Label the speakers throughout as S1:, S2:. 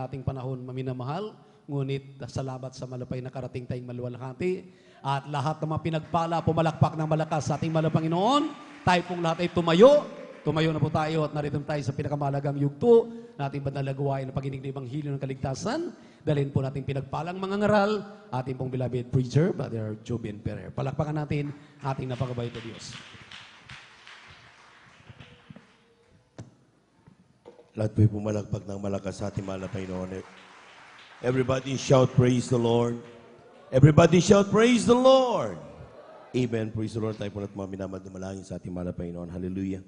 S1: ating panahon, maminamahal. Ngunit salamat sa malapay na karating tayong maluwalhati. At lahat ng mga pinagpala, pumalakpak ng malakas sa ating mahal na Panginoon. Tayo pong lahat ay tumayo. Tumayo na po tayo at narito tayo sa pinakamahalagang yugto na ating banal na gawain ng pagdinig ng Ebanghelyo ng Kaligtasan. Dalhin po natin pinagpalang mga ngaral, ating pong beloved preacher, Brother Jobin Ferrer. Palakpakan natin ating napakabait na Diyos.
S2: Lahat po'y pumalakpak ng malakas sa ating mahal na Panginoon. Everybody shout, praise the Lord. Everybody shout, praise the Lord. Amen. Praise the Lord. Tayo po na't mga minamahal na malangin sa ating mahal na Panginoon. Hallelujah.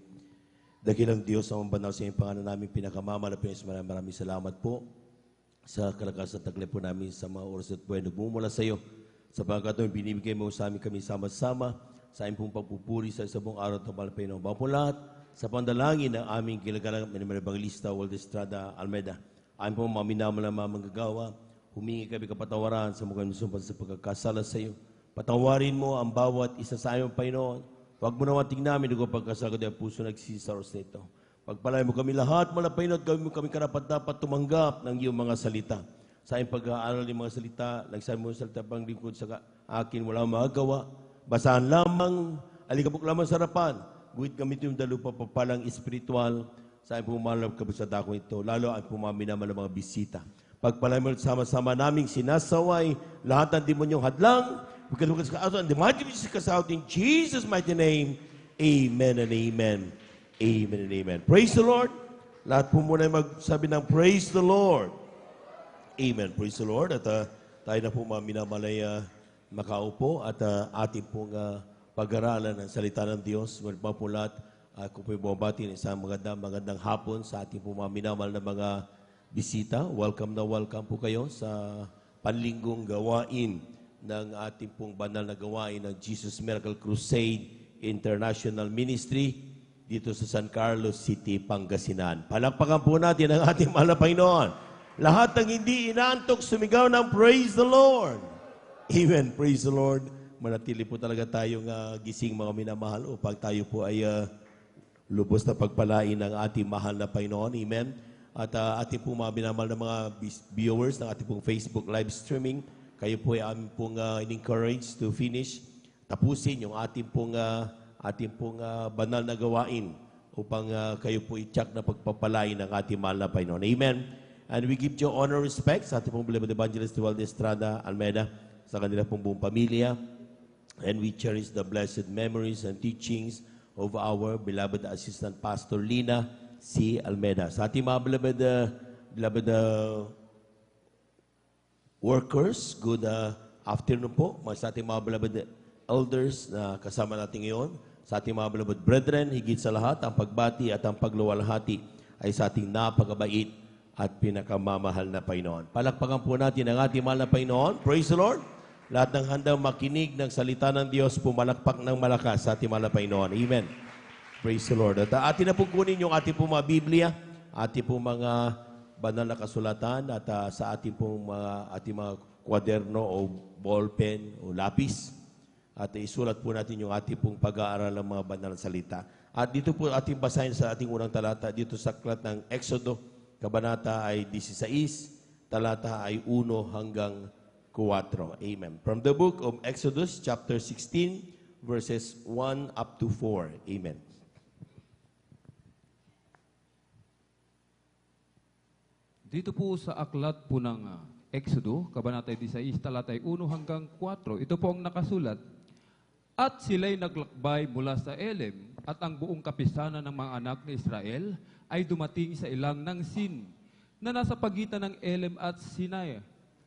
S2: Dakilang Diyos, ang banal sa iyong pangalan namin, pinakamamalapin. Maraming salamat po sa kalakas at taglip po namin sa mga oras at buhay. Nagmumula sa iyo. Sa pagkataon, binibigay mo sa amin kami sama-sama sa aming pong pagpupuri sa isabong araw at mahal na Panginoon. Bago po lahat, sa pandalangin ng aming kilagalang Evangelista Waldo Estrada Almeida, aming pong mga minamahal na mga manggagawa, humingi kami kapatawaran sa mga sumpan sa pagkakasala sa iyo. Patawarin mo ang bawat isa sa aming Panginoon. Huwag mo naman tingnamin kung pagkasagod ang puso nagsisaros na ito. Pagpalay mo kami lahat, malapay at gawin mo kami karapat-dapat tumanggap ng iyong mga salita. Sa iyong pag-aaral ng mga salita, nagsabi mo salita pang lingkod sa akin, wala magagawa. Basahan lamang, alikabok lamang sa harapan. Guhit kami ito yung dalupa papalang espiritual sa iyong pumalap kabusada ko ito. Lalo ang pumaminaman ng mga bisita. Pagpalay mo sama-sama naming sinasaway, lahat ng demonyong hadlang, because in the mighty name of Jesus, in Jesus' mighty name, amen and amen. Amen and amen. Praise the Lord. Lahat po muna magsabi ng praise the Lord. Amen. Praise the Lord. At tayo na po mga minamalay makaupo at ating pong pag-aralan ng salita ng Diyos. Mga po lahat, kung po bumabati ng isang magandang hapon sa ating po mga minamal na mga bisita. Welcome na welcome po kayo sa panlinggong gawain ng ating pong banal na gawain ng Jesus Miracle Crusade International Ministry dito sa San Carlos City, Pangasinan. Palakpakan po natin ang ating mahal na Panginoon. Lahat ng hindi inaantok, sumigaw ng praise the Lord. Amen. Praise the Lord. Manatili po talaga tayong gising mga minamahal upang tayo po ay lubos na pagpalain ng ating mahal na Panginoon. Amen. At ating po mga minamahal na mga viewers ng ating pong Facebook live streaming, kayo po ay aming pong in-encourage to finish, tapusin yung ating pong banal na gawain upang kayo po i-check na pagpapalain ng ating mahal na Panginoon. Amen. And we give you honor, respect sa ating pong beloved Evangelist Waldo Estrada Almeida, sa kanila pong buong pamilya. And we cherish the blessed memories and teachings of our beloved Assistant Pastor Lina C. Almeida. Sa ating mga beloved workers, good afternoon po. Sa ating mga beloved elders na kasama natin ngayon, sa ating mga beloved brethren, higit sa lahat, ang pagbati at ang pagluwalhati ay sa ating napakabait at pinakamamahal na Panginoon. Palakpakan po natin ang ating mahal na Panginoon. Praise the Lord. Lahat ng handang makinig ng salita ng Diyos, pumalakpak ng malakas sa ating mahal na Panginoon. Amen. Praise the Lord. At atin na po kunin yung ating po mga Biblia, ating po mga banal na kasulatan at sa ating pong ating mga kwaderno o ballpen o lapis. At isulat po natin yung ating pong pag-aaral ng mga banal na salita. At dito po ating basahin sa ating unang talata, dito sa aklat ng Exodo, kabanata ay 16, talata ay 1 hanggang 4. Amen. From the book of Exodus, chapter 16, verses 1 up to 4. Amen.
S3: Dito po sa aklat po ng Exodo, kabanata 16, talata 1 hanggang 4, ito po ang nakasulat. At sila'y naglakbay mula sa Elim, at ang buong kapisanan ng mga anak ni Israel ay dumating sa ilang ng Sin, na nasa pagitan ng Elim at Sinai.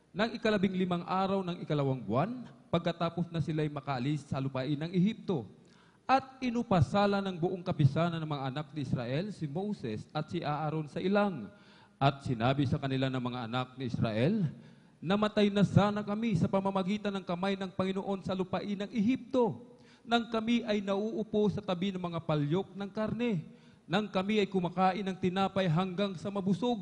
S3: Nang 15 araw ng 2 buwan, pagkatapos na sila'y makaalis sa lupain ng Ehipto. At inupasala ng buong kapisanan ng mga anak ni Israel si Moses at si Aaron sa ilang. At sinabi sa kanila ng mga anak ni Israel, namatay na sana kami sa pamamagitan ng kamay ng Panginoon sa lupain ng Ehipto, nang kami ay nauupo sa tabi ng mga palyok ng karne, nang kami ay kumakain ng tinapay hanggang sa mabusog,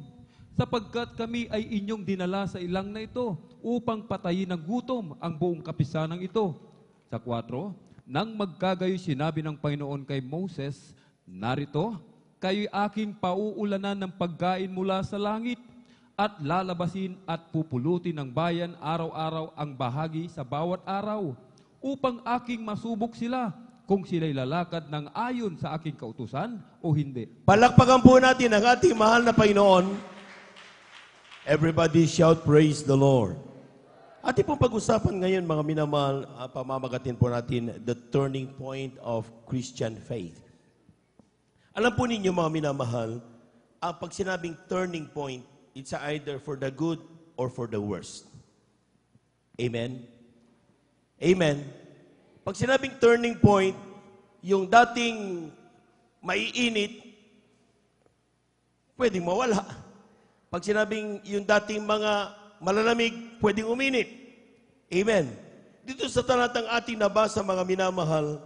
S3: sapagkat kami ay inyong dinala sa ilang na ito upang patayin ng gutom ang buong kapisanang ito. Sa 4, nang magkagayo sinabi ng Panginoon kay Moses, narito, kayo'y aking pauulanan ng pagkain mula sa langit, at lalabasin at pupulutin ng bayan araw-araw ang bahagi sa bawat araw, upang aking masubok sila kung sila'y lalakad ng ayon sa aking kautusan o hindi.
S2: Palakpakan po natin ang ating mahal na Panginoon. Everybody shout, praise the Lord. Ating pong pag-usapan ngayon, mga minamahal, pamamagatin po natin, the turning point of Christian faith. Alam po ninyo, mga minamahal, pag sinabing turning point, it's either for the good or for the worst. Amen? Amen? Pag sinabing turning point, yung dating maiinit, pwedeng mawala. Pag sinabing yung dating mga malalamig, pwedeng uminit. Amen. Dito sa talatang ating nabasa, mga minamahal,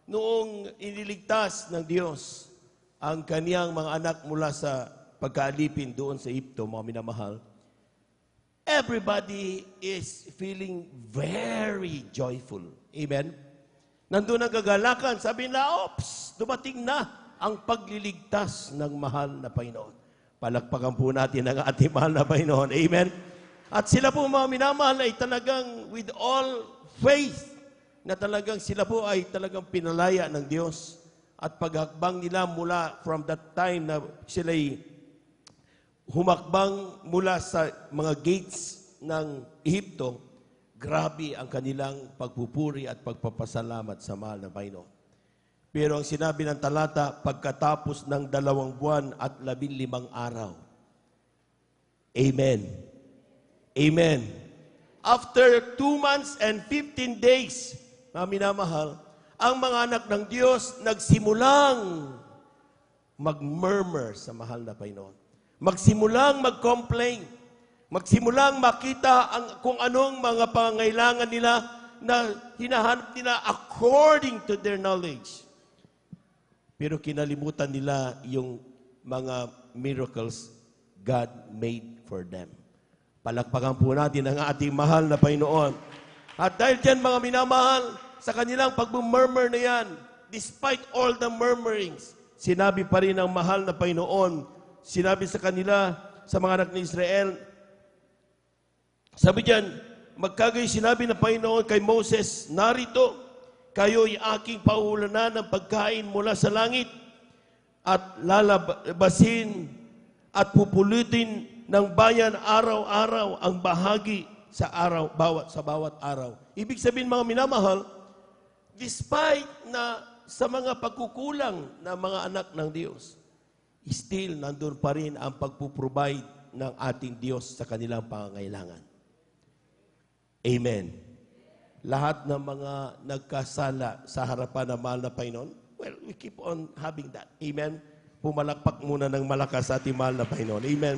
S2: noong iniligtas ng Diyos ang kaniyang mga anak mula sa pagkaalipin doon sa Egypto, mga minamahal, everybody is feeling very joyful. Amen? Nandun ang kagalakan. Sabi na, ops, dumating na ang pagliligtas ng mahal na Panginoon. Palakpakan po natin ang ating mahal na Panginoon. Amen? At sila po, mga minamahal, ay talagang with all faith na talagang sila po ay talagang pinalaya ng Diyos. At paghakbang nila mula from that time na sila'y humakbang mula sa mga gates ng Ehipto, grabe ang kanilang pagpupuri at pagpapasalamat sa mahal na Panginoon. Pero ang sinabi ng talata, pagkatapos ng 2 buwan at 15 araw. Amen. Amen. After 2 months and 15 days, mga minamahal, ang mga anak ng Diyos nagsimulang mag-murmur sa mahal na Panginoon. Magsimulang mag-complain. Magsimulang makita kung anong mga pangangailangan nila na hinahanap nila according to their knowledge. Pero kinalimutan nila yung mga miracles God made for them. Palakpakan po natin ang ating mahal na Panginoon. At dahil dyan, mga minamahal, sa kanilang pag-murmur na yan, despite all the murmurings, sinabi pa rin ng mahal na Panginoon, sinabi sa kanila, sa mga anak ni Israel, sabi diyan, magkagay sinabi ng Panginoon kay Moses, narito, kayo'y aking pauulanan ng pagkain mula sa langit at lalabasin at pupulutin ng bayan araw-araw ang bahagi sa bawat araw. Ibig sabihin, mga minamahal, despite na sa mga pagkukulang ng mga anak ng Diyos, still nandun pa rin ang pagpuprovide ng ating Diyos sa kanilang pangangailangan. Amen. Lahat ng mga nagkasala sa harapan ng mahal na Panginoon, well, we keep on having that. Amen. Pumalakpak muna ng malakas sa ating mahal na Panginoon. Amen.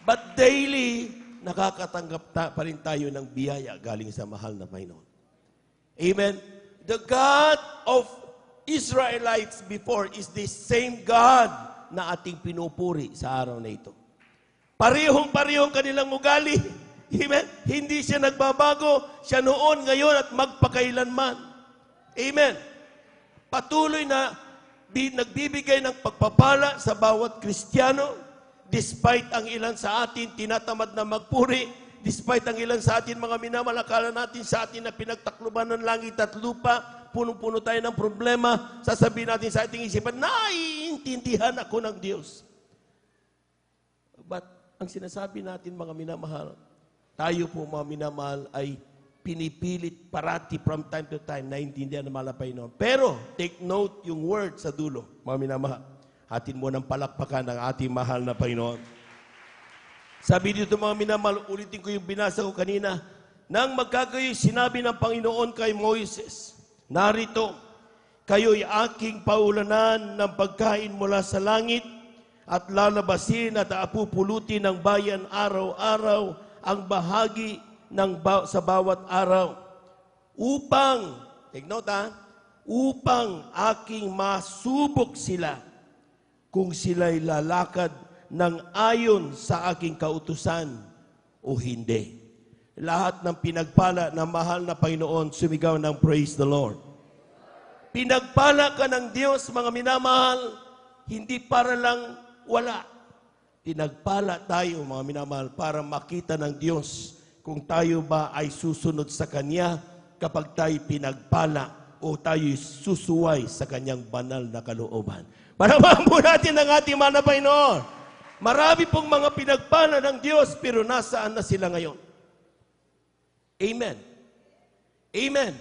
S2: But daily, nakakatanggap pa rin tayo ng biyaya galing sa mahal na Panginoon. Amen. The God of Israelites before is the same God na ating pinupuri sa araw na ito. Parehong-parehong kanilang ugali. Amen. Hindi siya nagbabago. Siya noon, ngayon, at magpakailanman. Amen. Patuloy na nagbibigay ng pagpapala sa bawat Kristiyano, despite ang ilan sa atin tinatamad na magpuri, despite ang ilan sa atin mga minamalakala natin sa atin na pinagtakluban ng langit at lupa, punong-puno tayo ng problema, sasabihin natin sa ating isipan, naiintindihan ako ng Diyos. But ang sinasabi natin, mga minamahal, tayo po, mga minamahal, ay pinipilit parati from time to time na intindihan ng mahal na Panginoon. Pero, take note yung word sa dulo, mga minamahal. Atin mo ng palakpakan ng ating mahal na Panginoon. Sabi dito, mga minamahal, ulitin ko yung binasa ko kanina, nang magkagayoy, sinabi ng Panginoon kay Moises, narito, kayo'y aking paulanan ng pagkain mula sa langit at lalabasin at apupulutin ng bayan araw-araw ang bahagi sa bawat araw upang, take note upang aking masubok sila kung sila'y lalakad ng ayon sa aking kautusan o hindi. Lahat ng pinagpala ng mahal na Panginoon, sumigaw ng praise the Lord. Pinagpala ka ng Diyos, mga minamahal, hindi para lang wala. pinagpala tayo, mga minamahal, para makita ng Diyos kung tayo ba ay susunod sa Kanya kapag tayo pinagpala o tayo susuway sa Kanyang banal na kalooban. Palakpakan po natin ang ating mahal na Panginoon. Marami pong mga pinagpala ng Diyos, pero nasaan na sila ngayon? Amen. Amen.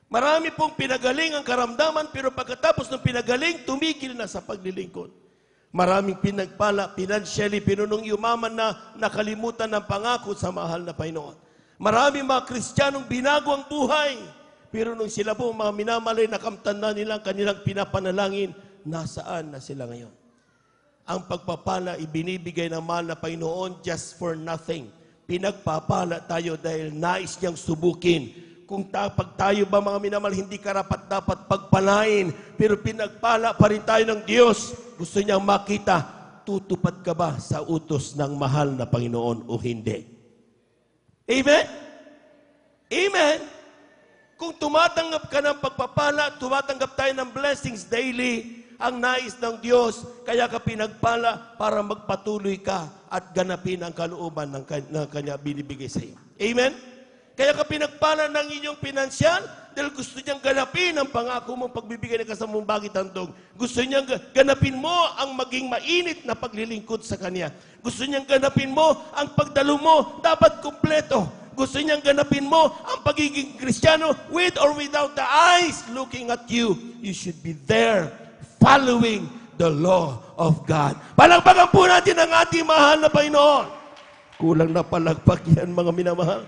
S2: Marami pong pinagaling ang karamdaman, pero pagkatapos ng pinagaling, tumigil na sa paglilingkod. Maraming pinagpala, financially, pinunong yumaman na nakalimutan ng pangako sa mahal na Panginoon. Maraming mga Kristiyanong binago ang buhay, pero nung sila po mga minamalay, nakamtan na nilang kanilang pinapanalangin, nasaan na sila ngayon? Ang pagpapala ibinibigay ng mahal na Panginoon just for nothing. Pinagpapala tayo dahil nais niyang subukin. Kung pag tayo ba mga minamahal, hindi karapat dapat pagpalain, pero pinagpala pa rin tayo ng Diyos. Gusto niyang makita, tutupad ka ba sa utos ng mahal na Panginoon o hindi? Amen? Amen? Kung tumatanggap ka ng pagpapala, tumatanggap tayo ng blessings daily, ang nais ng Diyos, kaya ka pinagpala para magpatuloy ka at ganapin ang kalooban ng Kanya binibigay sa iyo. Amen? Kaya ka pinagpala ng inyong pinansyal dahil gusto niyang ganapin ang pangako mong pagbibigay ng kasamang bagay tandog. Gusto niyang ganapin mo ang maging mainit na paglilingkod sa Kanya. Gusto niyang ganapin mo ang pagdalo mo dapat kumpleto. Gusto niyang ganapin mo ang pagiging Kristiyano with or without the eyes looking at you. You should be there following the law of God. Palagpagan po natin ang ating mahal na Panginoon. Kulang na palagpak yan, mga minamahal.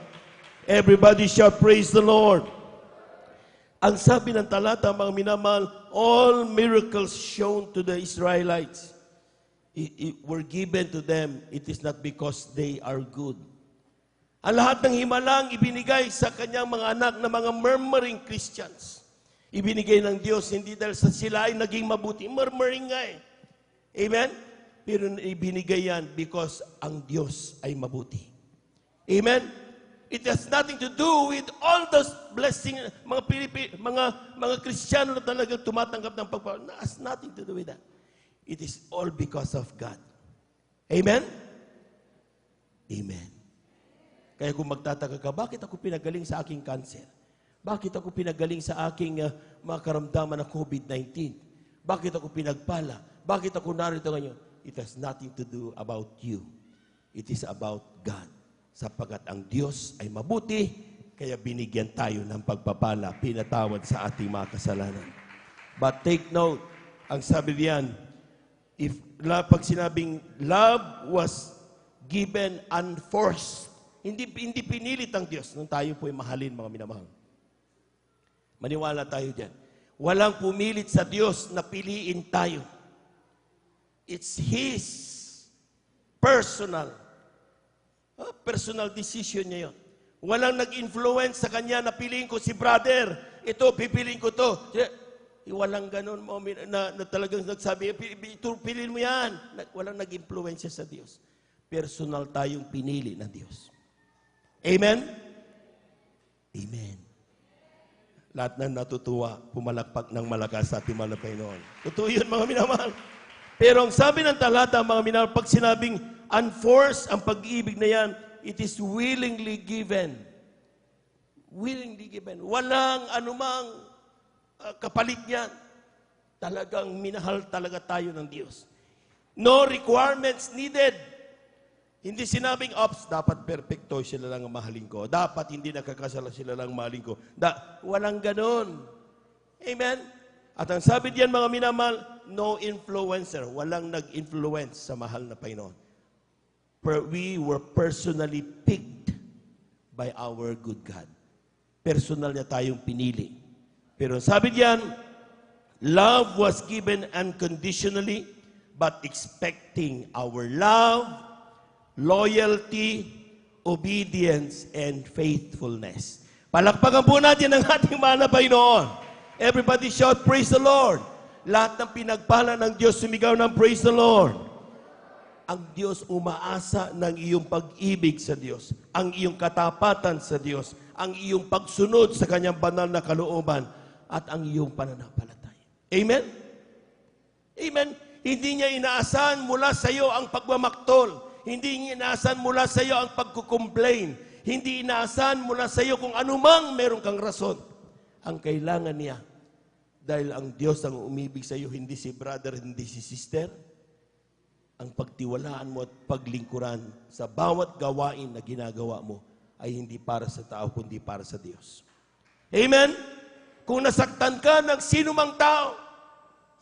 S2: Everybody shout, praise the Lord. Ang sabi ng talata, mga minamahal, all miracles shown to the Israelites were given to them. It is not because they are good. Ang lahat ng himalang ibinigay sa kanyang mga anak na mga murmuring Christians. Ibinigay ng Diyos, hindi dahil sa sila ay naging mabuti. Murmuring nga eh. Amen? Pero ibinigay yan because ang Diyos ay mabuti. Amen? It has nothing to do with all those blessings, mga Kristiyano na talagang tumatanggap ng pagpapala. It has nothing to do with that. It is all because of God. Amen? Amen. Kaya kung magtataka ka, bakit ako pinagaling sa aking cancer? Bakit ako pinagaling sa aking mga karamdaman na COVID-19? Bakit ako pinagpala? Bakit ako narito ngayon? It has nothing to do about you. It is about God. Sapagkat ang Diyos ay mabuti, kaya binigyan tayo ng pagpapala, pinatawad sa ating mga kasalanan. But take note, ang sabi diyan, pag sinabing love was given unforced, hindi pinilit ang Diyos nung tayo po'y mahalin, mga minamahal. Maniwala tayo dyan. Walang pumilit sa Diyos na piliin tayo. It's His personal decision niya yun. Walang nag-influence sa Kanya na piliin ko si brother. Ito, pipiliin ko to. Walang ganun na talagang nagsabi, piliin mo yan. Walang nag-influence sa Diyos. Personal tayong pinili ng Diyos. Amen? Amen. Lahat na natutuwa, pumalakpak ng malakas sa ating mahal na Panginoon. Totoo yun, mga minamahal. Pero ang sabi ng talata, mga minamahal, pag sinabing unforced ang pag-ibig na yan, it is willingly given. Willingly given. Walang anumang kapalit niyan. Talagang minahal talaga tayo ng Diyos. No requirements needed. Hindi sinabing, dapat perfecto sila lang ang mahalin ko. Dapat hindi nakakasala sila lang ang mahalin ko. Walang ganon. Amen? At ang sabi diyan, mga minamahal, no influencer. Walang nag-influence sa mahal na Panginoon. We were personally picked by our good God. Personal niya tayong pinili. Pero sabi diyan, love was given unconditionally, but expecting our love, loyalty, obedience, and faithfulness. Palakpakan po natin ang ating mahal na Panginoon. Everybody shout, praise the Lord. Lahat ng pinagpala ng Diyos, sumigaw ng praise the Lord. Ang Diyos umaasa ng iyong pag-ibig sa Diyos, ang iyong katapatan sa Diyos, ang iyong pagsunod sa Kanyang banal na kalooban, at ang iyong pananampalataya. Amen? Amen? Hindi niya inaasahan mula sa iyo ang pagmamaktol. Hindi niya inaasahan mula sa iyo ang pagkukomplain. Hindi inaasahan mula sa iyo kung anumang meron kang rason. Ang kailangan niya, dahil ang Diyos ang umibig sa iyo, hindi si brother, hindi si sister, ang pagtiwalaan mo at paglingkuran sa bawat gawain na ginagawa mo ay hindi para sa tao, kundi para sa Diyos. Amen? Kung nasaktan ka ng sino mang tao,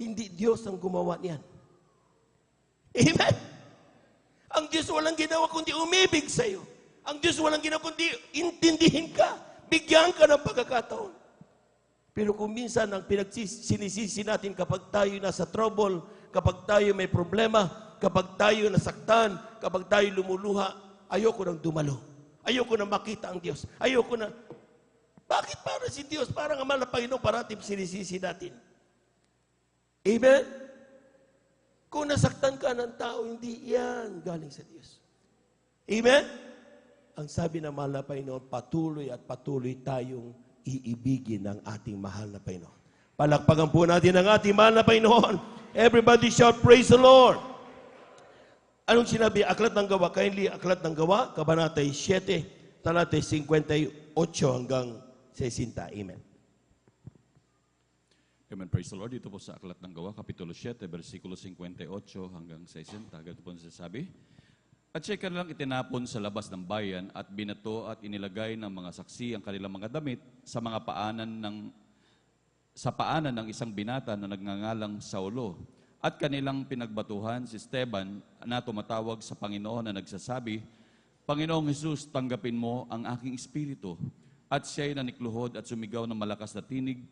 S2: hindi Diyos ang gumawa niyan. Amen? Ang Diyos walang ginawa kundi umibig sa iyo. Ang Diyos walang ginawa kundi intindihin ka, bigyan ka ng pagkakataon. Pero kung minsan ang sinisisi natin kapag tayo nasa trouble, kapag tayo may problema, kapag tayo nasaktan, kapag tayo lumuluha, ayoko nang dumalo. Ayoko na makita ang Diyos. Ayoko na. Bakit para si Diyos? Parang ang mahal na Panginoon, parating sinisisi natin. Amen? Kung nasaktan ka ng tao, hindi yan galing sa Diyos. Amen? Ang sabi ng mahal na Panginoon, patuloy at patuloy tayong iibigin ng ating mahal na Panginoon. Palakpakan po natin ang ating mahal na Panginoon. Everybody shout, praise the Lord. Anong sinabi? Aklat ng Gawa. Kindly, Aklat ng Gawa, Kabanata 7, talatay 58 hanggang 60. Amen.
S4: Amen. Praise the Lord. Dito po sa Aklat ng Gawa, Kapitulo 7, versikulo 58 hanggang 60. Ganito po nasasabi. At siya'y kanilang itinapon sa labas ng bayan at binato at inilagay ng mga saksi ang kanilang mga damit sa mga paanan ng isang binata na nagngangalang Saulo. At kanilang pinagbatuhan si Esteban na tumatawag sa Panginoon na nagsasabi, Panginoong Hesus, tanggapin mo ang aking espiritu. At siya'y nanikluhod at sumigaw ng malakas na tinig,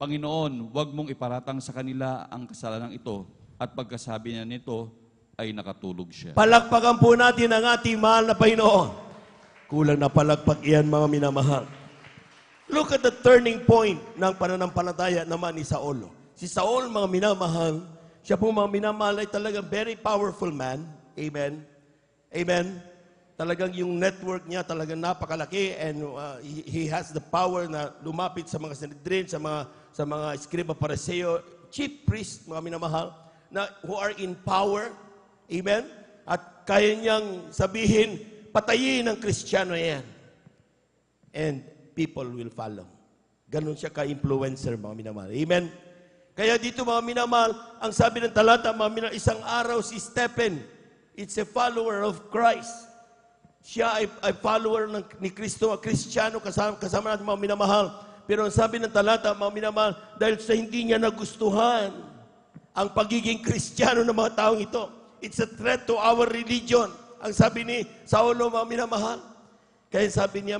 S4: Panginoon, huwag mong iparatang sa kanila ang kasalanan ito. At pagkasabi niya nito, ay nakatulog siya.
S2: Palakpakan po natin ang ating mahal na Panginoon. Kulang na palakpak iyan, mga minamahal. Look at the turning point ng pananampalataya naman ni Saulo. Si Saul, mga minamahal, siya po mga minamahal ay talagang very powerful man. Amen. Amen. Talagang yung network niya talagang napakalaki and he has the power na lumapit sa mga Sanhedrin, sa mga Escriba Pariseo, chief priest, mga minamahal, na who are in power. Amen? At kaya niyang sabihin, patayin ang Kristiyano yan. And people will follow. Ganon siya ka-influencer, mga minamahal. Amen? Kaya dito, mga minamahal, ang sabi ng talata, mga minamahal, isang araw si Stephen, it's a follower of Christ. Siya ay follower ni Kristo, Kristiyano, kasama natin, mga minamahal. Pero ang sabi ng talata, mga minamahal, dahil sa hindi niya nagustuhan ang pagiging Kristiyano ng mga taong ito, it's a threat to our religion. Ang sabi ni Saulo, mga minamahal. Kaya sabi niya,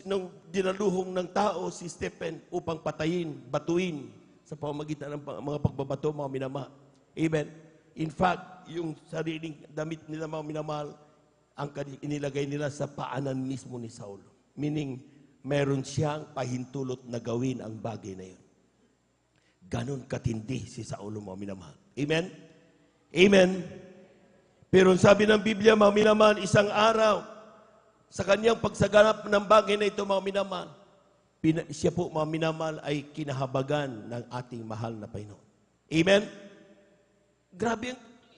S2: nung dinaluhong ng tao si Stephen upang patayin, batuin sa pamamagitan ng mga pagbabato, mga minamahal. Amen. In fact, yung sariling damit nila, mga minamahal, ang inilagay nila sa paanan mismo ni Saulo. Meaning, meron siyang pahintulot na gawin ang bagay na yun. Ganon katindi si Saulo, mga minamahal. Amen? Amen. Pero sabi ng Biblia, mga minamahal, isang araw, sa kanyang pagsaganap ng bagay na ito, mga minamahal, siya po, mga minamahal, ay kinahabagan ng ating mahal na Panginoon. Amen? Grabe,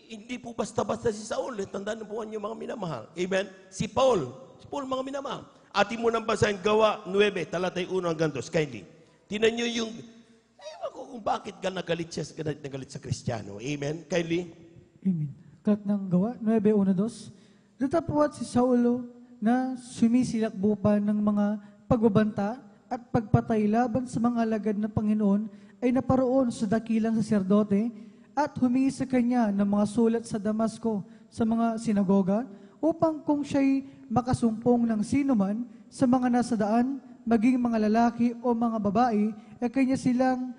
S2: hindi po basta-basta si Saul. Tandaan po niyo, mga minamahal. Amen? Si Paul, mga minamahal. Ating mo nang basahin, Gawa 9, talatay 1 hanggang 2. Kindly. Tinan niyo yung, ewan ko kung bakit nagalit sa Kristiyano. Amen? Kindly.
S5: Amen. Aklat ng Gawa, 9:1-2. Datapwat si Saulo na sumisilakbo pa ng mga pagbabanta at pagpatay laban sa mga alagad ng Panginoon ay naparoon sa dakilang saserdote at humingi sa kanya ng mga sulat sa Damasco sa mga sinagoga upang kung siya'y makasumpong ng sinuman sa mga nasa daan, maging mga lalaki o mga babae, ay kanya silang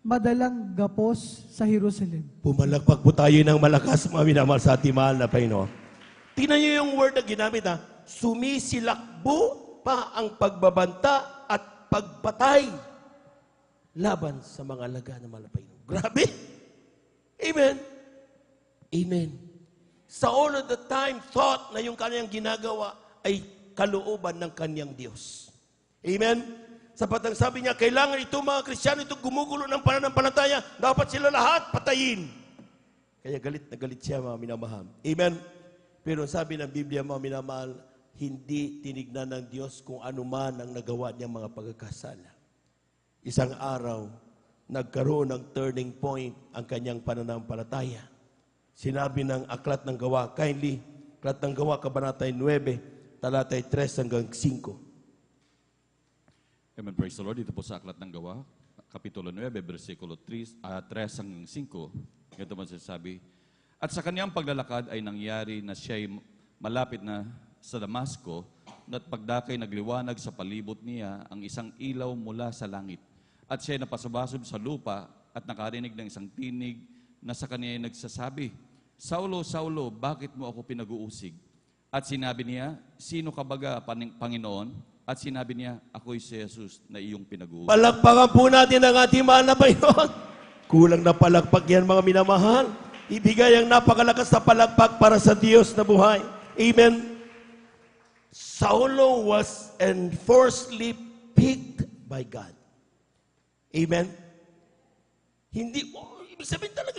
S5: madalang gapos sa Jerusalem.
S2: Pumalakpak po tayo ng malakas, mga minamahal, sa ating mahal na Panginoon. Tingnan niyo yung word na ginamit, ha? Sumisilakbo pa ang pagbabanta at pagpatay laban sa mga alaga ng mahal na Panginoon. Grabe! Amen? Amen. Saul at the time thought na yung kanyang ginagawa ay kalooban ng kanyang Diyos. Amen? Sapat ang sabi niya, kailangan ito mga Kristiyano, ito gumugulo ng pananampalataya, dapat sila lahat patayin. Kaya galit na galit siya, mga minamahal. Amen? Pero sabi ng Biblia, mga minamahal, hindi tinignan ng Diyos kung ano man ang nagawa niyang mga pagkakasala. Isang araw, nagkaroon ng turning point ang kanyang pananampalataya. Sinabi ng Aklat ng Gawa, kindly, Aklat ng Gawa, Kabanatay 9, talatay 3 hanggang 5.
S4: Amen, praise the Lord. Dito po sa Aklat ng Gawa, Kapitulo 9, versikulo 3 hanggang 5. Ganito man sinasabi, at sa kanyang paglalakad ay nangyari na siya'y malapit na sa Damasco, at pagdakay nagliwanag sa palibot niya ang isang ilaw mula sa langit. At siya'y napasubasub sa lupa at nakarinig ng isang tinig na sa kanya ay nagsasabi, Saulo, Saulo, bakit mo ako pinag-uusig? At sinabi niya, sino ka baga, Panginoon? At sinabi niya, ako'y si Jesus na iyong pinag-uusig.
S2: Palakpakan po natin ang ating mahal na Panginoon. Kulang na palakpak yan, mga minamahal. Ibigay ang napakalakas na palakpak para sa Diyos na buhay. Amen. Saulo was enforcedly picked by God. Amen. Ibig sabihin talaga,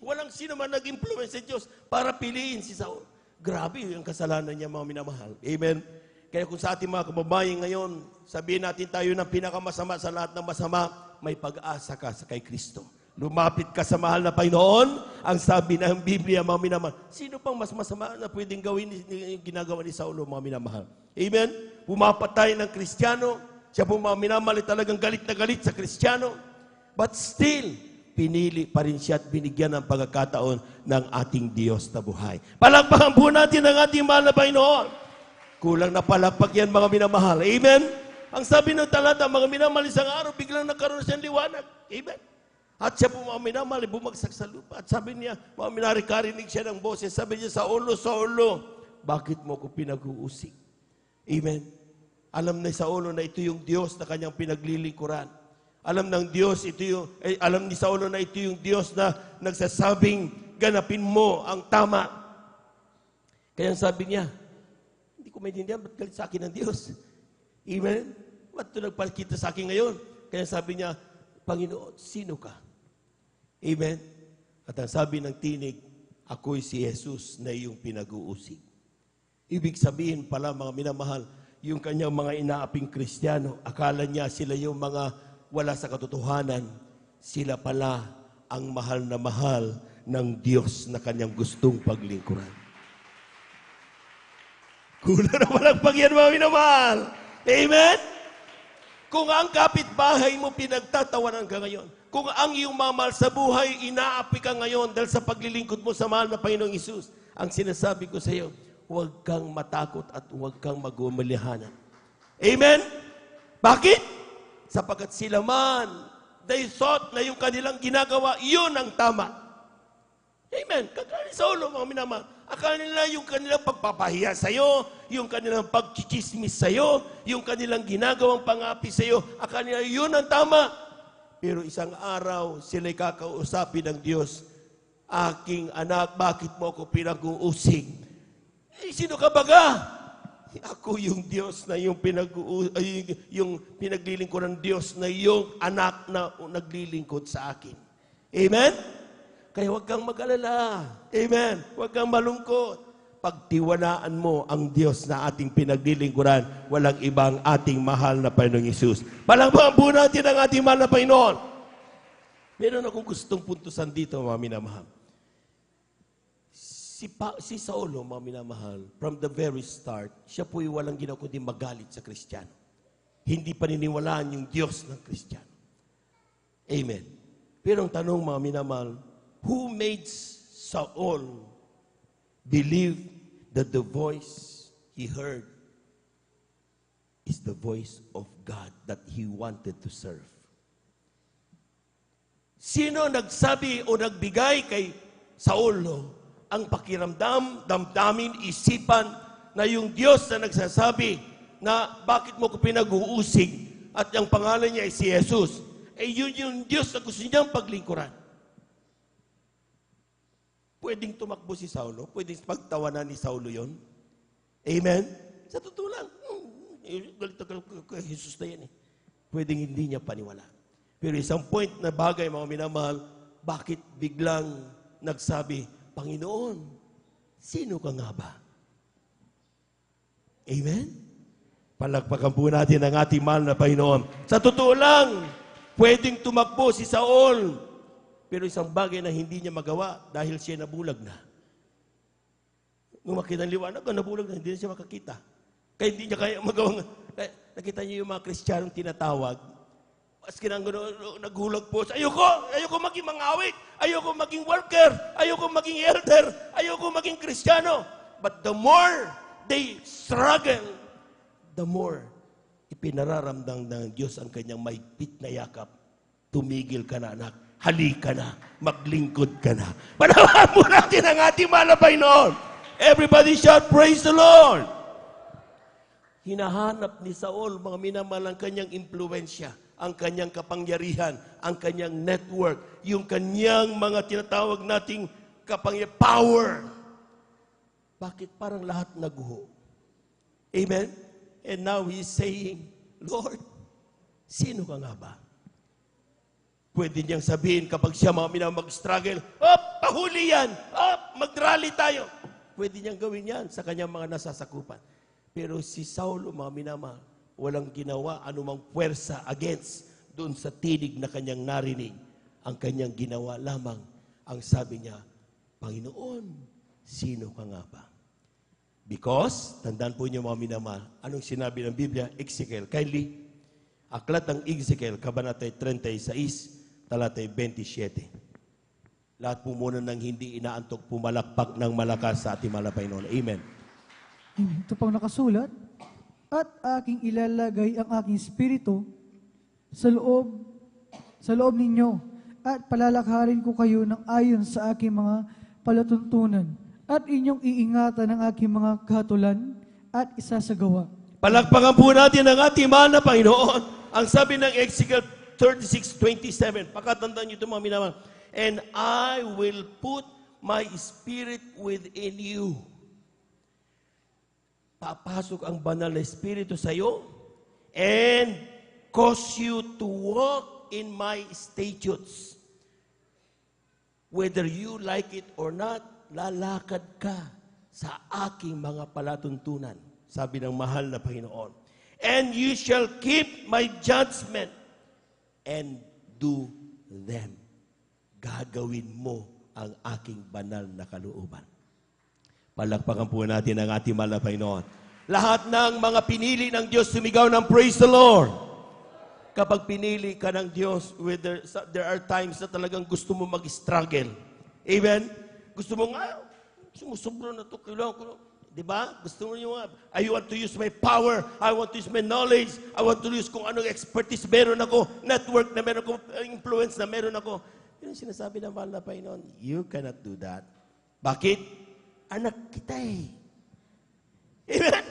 S2: walang sino man nag-influence sa Diyos para piliin si Saulo. Grabe yung kasalanan niya, mga minamahal. Amen. Kaya kung sa ating mga kababayan ngayon, sabihin natin tayo ng pinakamasama sa lahat ng masama, may pag-asa ka sa kay Kristo. Lumapit ka sa mahal na Panginoon, ang sabi ng Biblia, mga minamahal. Sino pang mas masama na pwedeng gawin yung ginagawa ni Saulo, mga minamahal? Amen? Pumapatay ng Kristiyano, siya po, mga minamahal, talagang galit na galit sa Kristiyano. But still, pinili pa rin siya at binigyan ng pagkakataon ng ating Diyos na buhay. Palakpakan po natin ang ating mahal na Panginoon. Kulang na palakpak yan, mga minamahal. Amen? Ang sabi ng talata, mga minamahal, isang araw, biglang nagkaroon siyang liwanag. Amen? At siya po, mga minamahal, bumagsak sa lupa. At sabi niya, mga minarikarinig siya ng boses. Sabi niya, Saulo, Saulo, bakit mo ko pinag-uusig? Amen? Alam ni Saulo na ito yung Diyos na kanyang pinaglilingkuran. Alam ni Saulo na ito yung Diyos na nagsasabing, ganapin mo ang tama. Kaya sabi niya, hindi ko maintindihan, ba't galit sa akin ng Diyos? Amen? Ba't ito nagpakita sa akin ngayon? Kaya sabi niya, Panginoon, sino ka? Amen? At ang sabi ng tinig, ako'y si Jesus na iyong pinag-uusig. Ibig sabihin pala, mga minamahal, yung kanyang mga inaaping Kristiyano, akala niya sila yung mga wala sa katotohanan. Sila pala ang mahal na mahal ng Diyos na kanyang gustong paglingkuran. Kulang na malagpag yan, mga minamahal. Amen? Kung ang kapitbahay mo pinagtatawanan ka ngayon, kung ang iyong mamahal sa buhay, inaapi ka ngayon dahil sa paglilingkod mo sa mahal na Panginoong Isus, ang sinasabi ko sa iyo, huwag kang matakot at huwag kang magumalihanan. Amen? Bakit? Sapagkat sila man, they thought na yung kanilang ginagawa, yun ang tama. Amen? Kagaya ni Saulo, mga minamahal. Akala nila yung kanilang pagpapahiya sa'yo, yung kanilang pagchichismis sa'yo, yung kanilang ginagawang pangapi sa'yo, akala nila yun ang tama. Pero isang araw, sila'y kakausapin ng Diyos, aking anak, bakit mo ako pinag-uusig? Sino ka baga? Ako yung Diyos na yung pinaglilingkod ng Diyos na yung anak na naglilingkod sa akin. Amen? Kaya huwag kang mag-alala. Amen? Huwag kang malungkot. Pagtiwalaan mo ang Diyos na ating pinaglilingkuran, walang ibang ating mahal na Panginoong Isus. Palakpakan po natin ang ating mahal na Panginoon. Meron akong gustong puntusan dito, mga minamahal. Si Saulo, mga minamahal, from the very start, siya po'y walang ginawa kundi magalit sa Kristiyano. Hindi paniniwalaan yung Diyos ng Kristiyano. Amen. Pero ang tanong, mga minamahal, who made Saul believe that the voice he heard is the voice of God that he wanted to serve? Sino nagsabi o nagbigay kay Saulo ang pakiramdam, damdamin, isipan na yung Diyos na nagsasabi na bakit mo ko pinag-uusig at ang pangalan niya ay si Jesus? Yun yung Diyos na gusto niyang paglingkuran. Pwedeng tumakbo si Saulo? Pwedeng pagtawanan ni Saulo yon? Amen? Sa totoo lang, galit kay Jesus na yan eh. Pwedeng hindi niya paniwala. Pero isang point na bagay, mga minamahal, bakit biglang nagsabi, Panginoon, sino ka nga ba? Amen? Palakpakan po natin ang ating mahal na Panginoon. Sa totoo lang, pwedeng tumakbo si Saul, pero isang bagay na hindi niya magawa dahil siya nabulag na. Nung makita ng liwanag, nabulag na, hindi na siya makakita. Kaya hindi niya kaya magawa. Nakita niyo yung mga Kristiyanong tinatawag, as naghulag po, ayoko maging mangawit, ayoko maging worker, ayoko maging elder, ayoko maging Kristiyano. But the more they struggle, the more ipinararamdam ng Diyos ang kanyang mahigpit na yakap. Tumigil ka na, anak. Halika na. Maglingkod ka na. Panawahan mo natin ang ating malabay noon. Everybody shout, praise the Lord! Hinahanap ni Saul, mga minamahal, ang kanyang impluensya, ang kanyang kapangyarihan, ang kanyang network, yung kanyang mga tinatawag nating power. Bakit parang lahat naguho? Amen? And now he's saying, Lord, sino ka nga ba? Pwede niyang sabihin kapag siya mga mag-struggle, pahuli yan! Mag-rally tayo! Pwede niyang gawin yan sa kanyang mga nasasakupan. Pero si Saulo, mga minamahal, walang ginawa anumang puwersa against doon sa tinig na kanyang narinig. Ang kanyang ginawa lamang, ang sabi niya, Panginoon, sino ka nga ba? Because, tandaan po niyo mga minamahal, anong sinabi ng Biblia? Ezekiel, kindly, aklat ng Ezekiel, kabanatay 36, talatay 27. Lahat po muna ng hindi inaantok, pumalakpak ng malakas sa ating malapay noon. Amen.
S5: Ito pang nakasulat, at aking ilalagay ang aking espiritu sa loob ninyo, at palalakarin ko kayo ng ayon sa aking mga palatuntunan, at inyong iingatan ang aking mga kahatulan at isasagawa.
S2: Palakpakan po natin ang ating mahal na Panginoon. Ang sabi ng Ezekiel 36:27, pakatandaan niyo ito mga minamahal, and I will put my spirit within you. Papasok ang banal na espiritu sa iyo and cause you to walk in my statutes. Whether you like it or not, lalakad ka sa aking mga palatuntunan, sabi ng mahal na Panginoon. And you shall keep my judgment and do them. Gagawin mo ang aking banal na kalooban. Palakpakan po natin ang ating mahal na Panginoon. Lahat ng mga pinili ng Diyos, sumigaw ng praise the Lord. Kapag pinili ka ng Diyos, there are times na talagang gusto mo mag-struggle. Amen? Gusto mo nga, sumusobra na ito, kailangan ko. Diba? Gusto mo yung, I want to use my power, I want to use my knowledge, I want to use kung anong expertise meron ako, network na meron ako, influence na meron ako. Yun ang sinasabi ng mahal na Panginoon, you cannot do that. Bakit? Anak kita eh. Amen?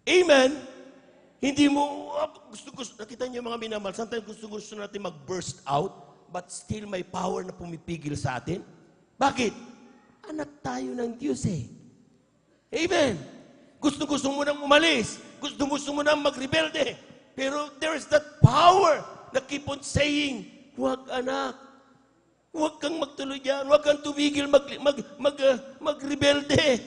S2: Amen? Hindi mo, gusto, nakita niyo mga minamahal, sometimes gusto natin mag-burst out, but still may power na pumipigil sa atin. Bakit? Anak tayo ng Diyos eh. Amen? Gusto mo nang umalis. Gusto mo nang magrebelde. Pero there is that power na keep on saying, huwag anak, huwag kang magtuloy dyan, huwag kang tumigil magrebelde.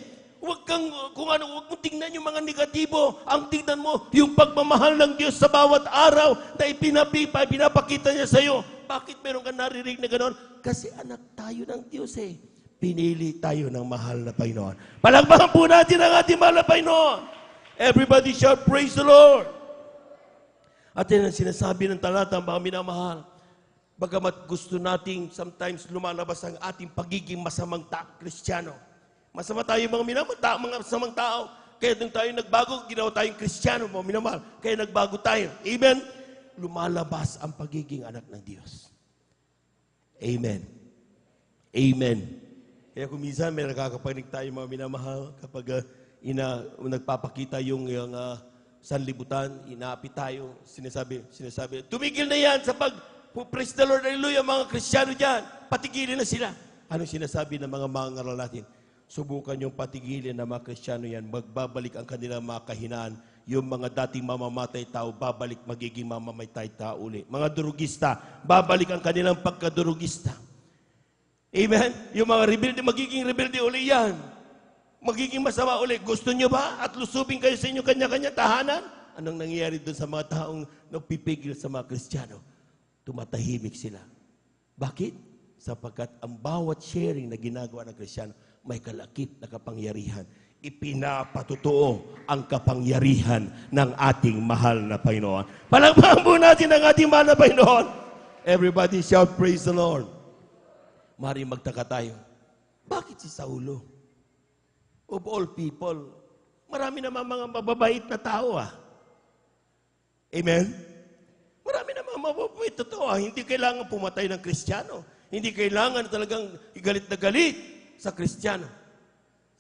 S2: Huwag kang, huwag mong tingnan yung mga negatibo. Ang tingnan mo, yung pagmamahal ng Diyos sa bawat araw na pinapakita niya sa iyo. Bakit meron kang naririnig na gano'n? Kasi anak tayo ng Diyos eh. Pinili tayo ng mahal na Panginoon. Palakpakan po natin ang ating mahal na Panginoon. Everybody shout, praise the Lord. At yan ang sinasabi ng talata, mga minamahal. Bagamat gusto nating sometimes lumalabas ang ating pagiging masamang Kristiyano. Masama tayo mga masamang tao. Kaya nung tayo nagbago, ginawa tayong Kristiyano, mga minamahal. Kaya nagbago tayo. Amen? Lumalabas ang pagiging anak ng Diyos. Amen. Amen. Kaya kung minsan may nakakapanig tayo mga minamahal kapag nagpapakita yung sanlibutan, inaapi tayo, sinasabi, tumigil na yan sa praise the Lord, hallelujah, mga Kristiyano dyan, patigilin na sila. Anong sinasabi ng mga mangaral natin? Subukan yung patigilin ng mga Kristiyano yan, magbabalik ang kanilang mga kahinaan, yung mga dating mamamatay tao, babalik magiging mamamatay tao uli. Mga durugista, babalik ang kanilang pagkadurugista. Amen? Yung mga rebelde, magiging rebelde uli yan. Magiging masama uli. Gusto nyo ba? At lusubin kayo sa inyong kanya-kanya tahanan? Anong nangyayari doon sa mga taong nagpipigil sa mga Kristiyano? Tumatahimik sila. Bakit? Sapagkat ang bawat sharing na ginagawa ng Kristiyano, may kalakip na kapangyarihan. Ipinapatutuo ang kapangyarihan ng ating mahal na Panginoon. Palakpakan po natin ang ating mahal na Panginoon. Everybody shout, praise the Lord. Mari magtaka tayo. Bakit si Saulo? Of all people, marami naman mga mababait na tao Amen? Marami naman mababait na tao Hindi kailangan pumatay ng Kristiyano. Hindi kailangan talagang galit na galit sa Kristiyano.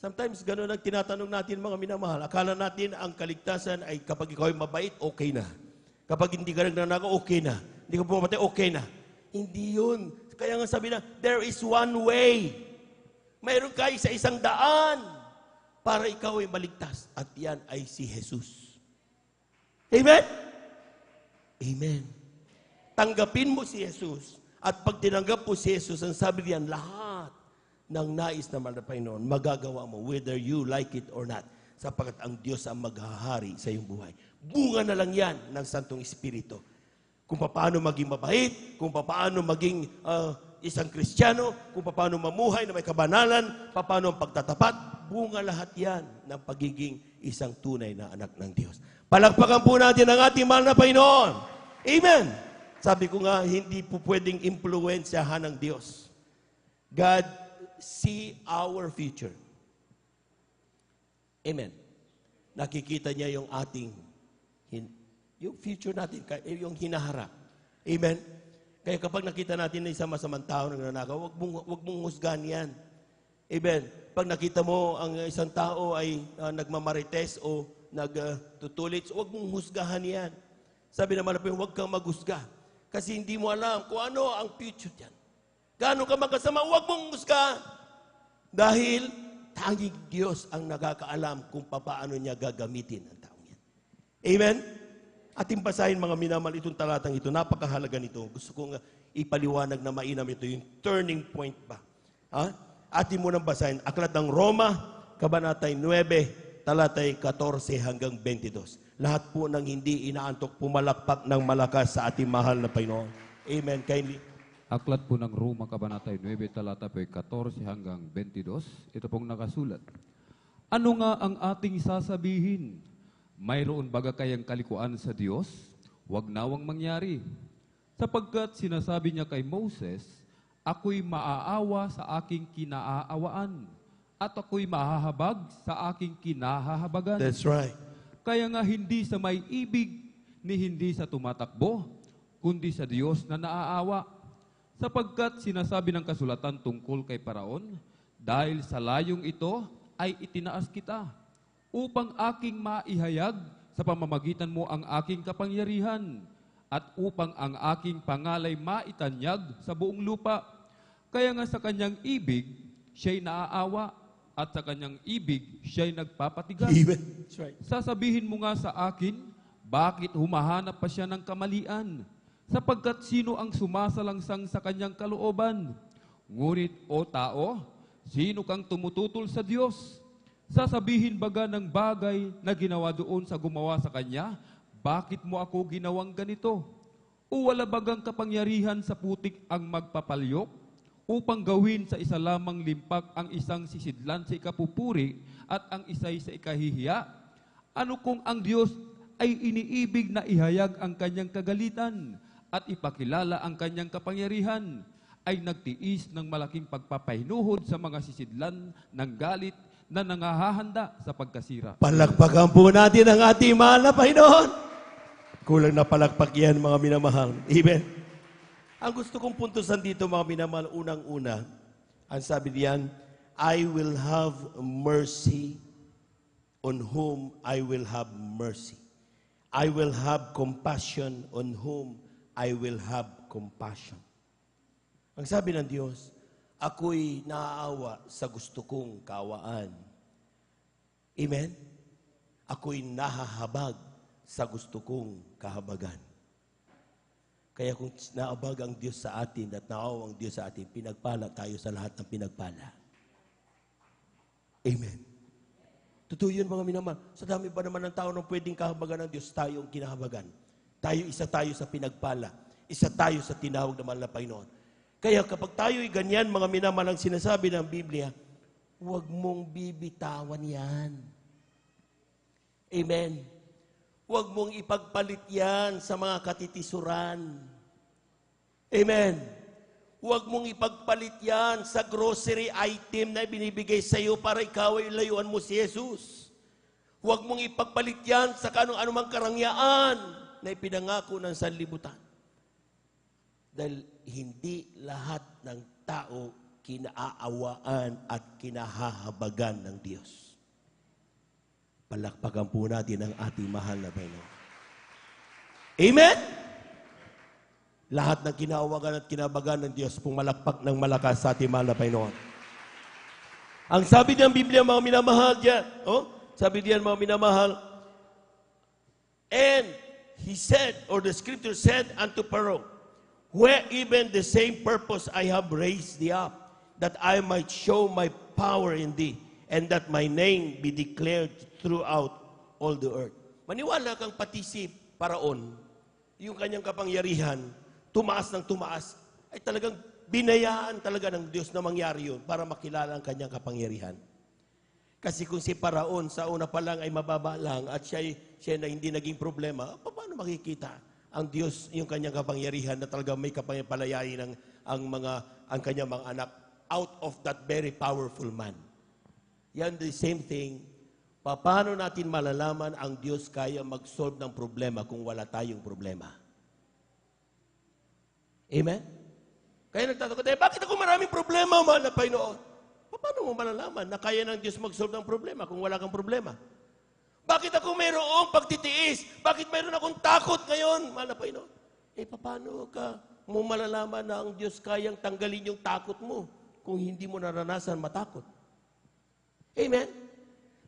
S2: Sometimes gano'n ang tinatanong natin mga minamahal. Akala natin ang kaligtasan ay kapag ikaw ay mabait, okay na. Kapag hindi ka nagnanakaw, okay na. Hindi ka pumatay, okay na. Hindi yun. Kaya nga sabi na, there is one way. Mayroon ka isa-isang daan para ikaw ay maligtas. At yan ay si Jesus. Amen? Amen. Tanggapin mo si Jesus. At pag tinanggap mo si Jesus, ang sabi diyan, lahat ng nais na Panginoon, magagawa mo, whether you like it or not, sapagkat ang Diyos ang maghahari sa iyong buhay. Bunga na lang yan ng Santong Espiritu. Kung paano maging mabait, kung paano maging isang Kristiyano, kung paano mamuhay na may kabanalan, paano ang pagtatapat, bunga lahat yan ng pagiging isang tunay na anak ng Diyos. Palakpakan po natin ang ating mahal na Panginoon. Amen! Sabi ko nga, hindi po pwedeng impluwensyahan ng Diyos. God see our future. Amen. Nakikita niya yung ating, yung future natin, yung hinaharap. Amen. Kaya kapag nakita natin na isang masamang tao na nagnanakaw, wag mong husgahan yan. Amen. Pag nakita mo ang isang tao ay nagmamarites o nagtutulit, wag mong husgahan yan. Sabi naman na huwag kang maghusga. Kasi hindi mo alam kung ano ang future diyan. Gaano ka magkasama, huwag mong husgahan. Dahil tanging Diyos ang nakakaalam kung paano niya gagamitin ang taong yan. Amen? Ating basahin mga minamahal itong talatang ito. Napakahalaga nito. Gusto kong ipaliwanag na mainam ito. Yung turning point ba? Ating munang basahin. Aklat ng Roma, Kabanatay 9, talatay 14 hanggang 22. Lahat po ng hindi inaantok pumalakpak ng malakas sa ating mahal na Panginoon. Amen. Kindly.
S3: Aklat po ng Roma, Kabanatay 9, talata po 14 hanggang 22. Ito pong nakasulat. Ano nga ang ating sasabihin? Mayroon baga kayang kalikuan sa Diyos? Huwag nawang mangyari. Sapagkat sinasabi niya kay Moses, ako'y maaawa sa aking kinaaawaan, at ako'y mahahabag sa aking kinahahabagan.
S2: That's right.
S3: Kaya nga hindi sa may ibig, ni hindi sa tumatakbo, kundi sa Diyos na naaawa. Sapagkat sinasabi ng kasulatan tungkol kay Paraon, dahil sa layong ito ay itinaas kita, upang aking maihayag sa pamamagitan mo ang aking kapangyarihan, at upang ang aking pangalay maitanyag sa buong lupa. Kaya nga sa kanyang ibig, siya'y naaawa, at sa kanyang ibig, siya'y nagpapatigas.
S2: Amen. That's right.
S3: Sasabihin mo nga sa akin, bakit humahanap pa siya ng kamalian? Sapagkat sino ang sumasalangsang sa kanyang kalooban? Ngunit, o tao, sino kang tumututol sa Diyos? Sasabihin baga ng bagay na ginawa doon sa gumawa sa kanya, bakit mo ako ginawang ganito? O wala bagang kapangyarihan sa putik ang magpapalyok, upang gawin sa isa lamang limpak ang isang sisidlan sa ikapupuri at ang isa'y sa ikahihiya? Ano kung ang Diyos ay iniibig na ihayag ang kanyang kagalitan at ipakilala ang kanyang kapangyarihan, ay nagtiis ng malaking pagpapahinuhod sa mga sisidlan ng galit na nangahahanda sa pagkasira.
S2: Palakpakan po natin ang ating mahal na Panginoon. Kulang na palakpak yan, mga minamahal. Amen. Ang gusto kong puntusan dito, mga minamahal, unang-una, ang sabi diyan, I will have mercy on whom I will have mercy. I will have compassion on whom I will have compassion. Ang sabi ng Diyos, ako'y naaawa sa gusto kong kaawaan. Amen? Ako'y nahahabag sa gusto kong kahabagan. Kaya kung naabag ang Diyos sa atin at naawa ang Diyos sa atin, pinagpala tayo sa lahat ng pinagpala. Amen. Totoo yun mga minamahal. Sa dami ba naman ng tao nang pwedeng kahabagan ng Diyos, tayo ang kinahabagan. Isa tayo sa pinagpala. Isa tayo sa tinawag na mahal na Panginoon. Kaya kapag tayo'y ganyan, mga minamahal, ang sinasabi ng Biblia, huwag mong bibitawan yan. Amen. Huwag mong ipagpalit yan sa mga katitisuran. Amen. Huwag mong ipagpalit yan sa grocery item na binibigay sa iyo para ikaw ay layuan mo si Jesus. Huwag mong ipagpalit yan sa anumang karangyaan na ipinangako ng sanlibutan. Dahil hindi lahat ng tao kinaawaan at kinahahabagan ng Diyos. Palakpakan po natin ang ating mahal na Panginoon. Amen? Lahat ng kinaawagan at kinabagan ng Diyos pumalakpak ng malakas sa ating mahal na Panginoon. Ang sabi ng Biblia, mga minamahal diyan, sabi diyan mga minamahal, and he said, or the scripture said unto Pharaoh, where even the same purpose I have raised thee up, that I might show my power in thee, and that my name be declared throughout all the earth. Maniwala kang pati si Paraon, yung kanyang kapangyarihan, tumaas ng tumaas, ay talagang binayaan talaga ng Diyos na mangyari yun para makilala ang kanyang kapangyarihan. Kasi kung si Paraon sa una pa lang ay mababa lang at siya na hindi naging problema, paano makikita ang Diyos yung kanyang kapangyarihan na talagang may palayain ang kanyang mga anak out of that very powerful man. Yan the same thing. Paano natin malalaman ang Diyos kaya mag-solve ng problema kung wala tayong problema? Amen? Kaya nagtatanong tayo, bakit ako maraming problema, mahal na Panginoon? Paano mo malalaman na kaya ng Diyos mag-solve ng problema kung wala kang problema? Bakit ako mayroong pagtitiis? Bakit mayroon akong takot ngayon, mahal na Panginoon? Paano ka mo malalaman na ang Diyos kayang tanggalin yung takot mo kung hindi mo naranasan matakot? Amen?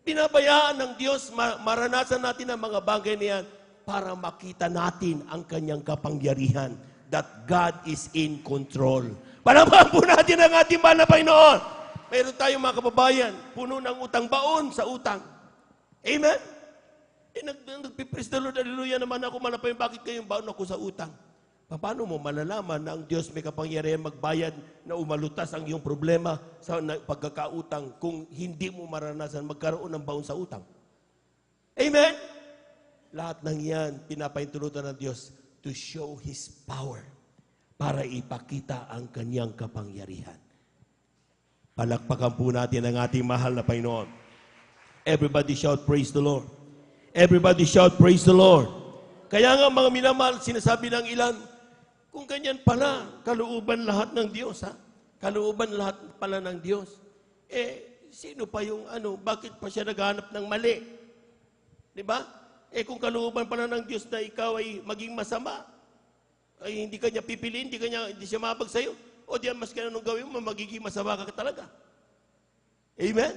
S2: Binabayaan ng Diyos, maranasan natin ang mga bagay na yan para makita natin ang kanyang kapangyarihan that God is in control. Panabahan po natin ang ating mahal na Panginoon. Mayroon tayong mga kababayan, puno ng utang, baon sa utang. Amen? Nagpipraise the Lord, hallelujah naman ako, malapay, bakit kayong baon ako sa utang? Paano mo malalaman na ang Diyos may kapangyarihan magbayad na umalutas ang iyong problema sa pagkakautang kung hindi mo maranasan magkaroon ng baon sa utang? Amen? Lahat ng yan, pinapaintulutan ng Diyos to show His power para ipakita ang kanyang kapangyarihan. Palakpakan po natin ang ating mahal na Panginoon. Everybody shout, praise the Lord. Everybody shout, praise the Lord. Kaya nga mga minamahal, sinasabi ng ilan, kung ganyan pala, kalooban lahat ng Diyos, ha? Kalooban lahat pala ng Diyos. Sino pa yung bakit pa siya naghanap ng mali? Di ba? Kung kalooban pala ng Diyos na ikaw ay maging masama, ay hindi kanya pipiliin, hindi siya mabag sa'yo, o diyan mas kaya nung gawin mo, magiging masama ka talaga. Amen?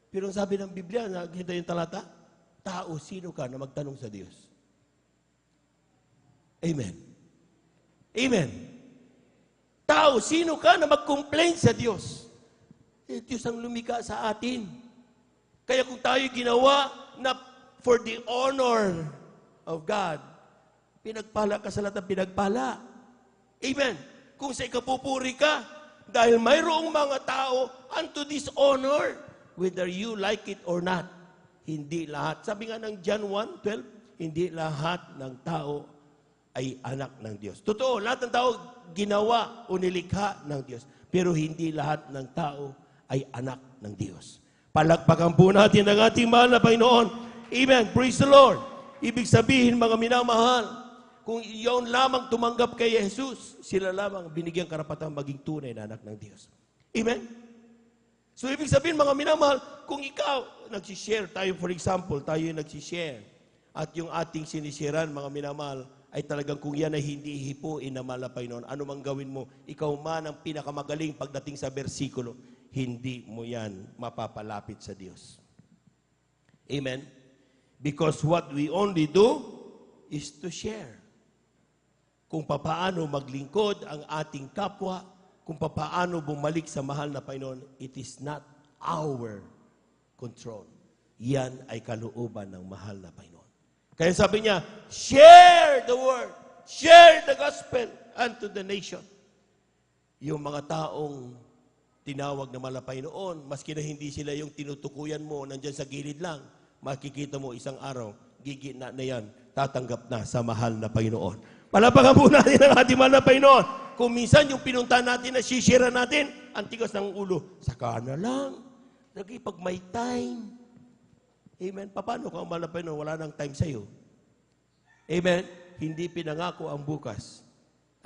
S2: Pero ang sabi ng Biblia, nakita yung talata, tao, sino ka na magtanong sa Diyos? Amen. Amen. Tao, sino ka na mag-complain sa Diyos? Diyos ang lumika sa atin. Kaya kung tayo ginawa na for the honor of God, pinagpala ka sa lahat ng pinagpala. Amen. Kung sa ikapupuri ka, dahil mayroong mga tao unto this honor, whether you like it or not, hindi lahat. Sabi nga ng John 1:12, hindi lahat ng tao ay anak ng Diyos. Totoo, lahat ng tao ginawa o nilikha ng Diyos. Pero hindi lahat ng tao ay anak ng Diyos. Palakpakan po natin ang ating mahal na Panginoon. Amen. Praise the Lord. Ibig sabihin, mga minamahal, kung iyon lamang tumanggap kay Jesus, sila lamang binigyan karapatan maging tunay na anak ng Diyos. Amen? So, ibig sabihin, mga minamahal, kung ikaw, nagsishare tayo, for example, tayo yung nagsishare, at yung ating sinisharean, mga minamahal, ay talagang kung yan ay hindi hipuin na mahal na Panginoon, ano mang gawin mo, ikaw man ang pinakamagaling pagdating sa bersikulo, hindi mo yan mapapalapit sa Diyos. Amen? Because what we only do is to share. kung papaano maglingkod ang ating kapwa, kung papaano bumalik sa mahal na Panginoon. It is not our control. Yan ay kalooban ng mahal na Panginoon. Kaya sabi niya, share the word, share the gospel unto the nation. Yung mga taong tinawag na mahal na Panginoon, maski na hindi sila yung tinutukuyan mo, nandyan sa gilid lang, makikita mo isang araw, gigina na yan, tatanggap na sa mahal na Panginoon. Palapakan po natin ang ating mahal na Panginoon. Kung minsan yung pinunta natin na sisira natin, ang tigas ng ulo, saka na lang. Lagi pag may time. Amen. Paano kung ang mahal na Panginoon wala nang time sa'yo? Amen. Hindi pinangako ang bukas.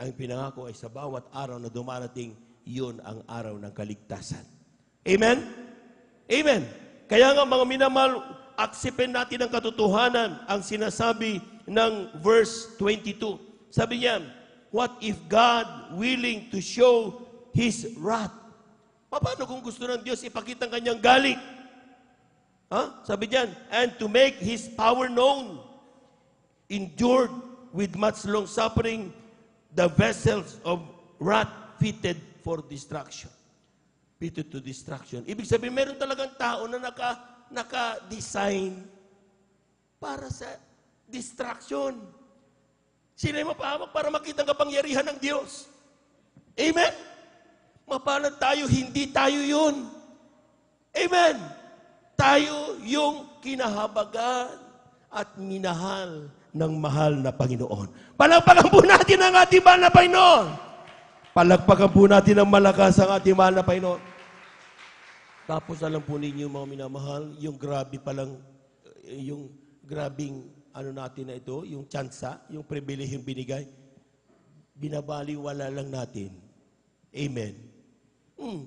S2: Ang pinangako ay sa bawat araw na dumarating, yun ang araw ng kaligtasan. Amen? Amen. Kaya nga mga minamahal, aksepin natin ang katotohanan, ang sinasabi ng verse 22. Sabi niya, what if God willing to show His wrath? Paano kung gusto ng Diyos ipakita ang kanyang galit? Sabi diyan, and to make His power known, endured with much long suffering, the vessels of wrath fitted for destruction. Fitted to destruction. Ibig sabihin, meron talagang tao na naka-design para sa destruction. Sila yung mapahamak para makita ang kapangyarihan ng Diyos. Amen? Mapalad tayo, hindi tayo yun. Amen? Tayo yung kinahabagan at minahal ng mahal na Panginoon. Palagpakan po natin ang ating mahal na Panginoon. Palagpakan po natin ang malakas ang ating mahal na Panginoon. Tapos alam po ninyo mga minamahal, yung grabe palang, yung grabing natin na ito, yung tsansa, yung pribilehiyong binigay, binabaliwala lang natin. Amen.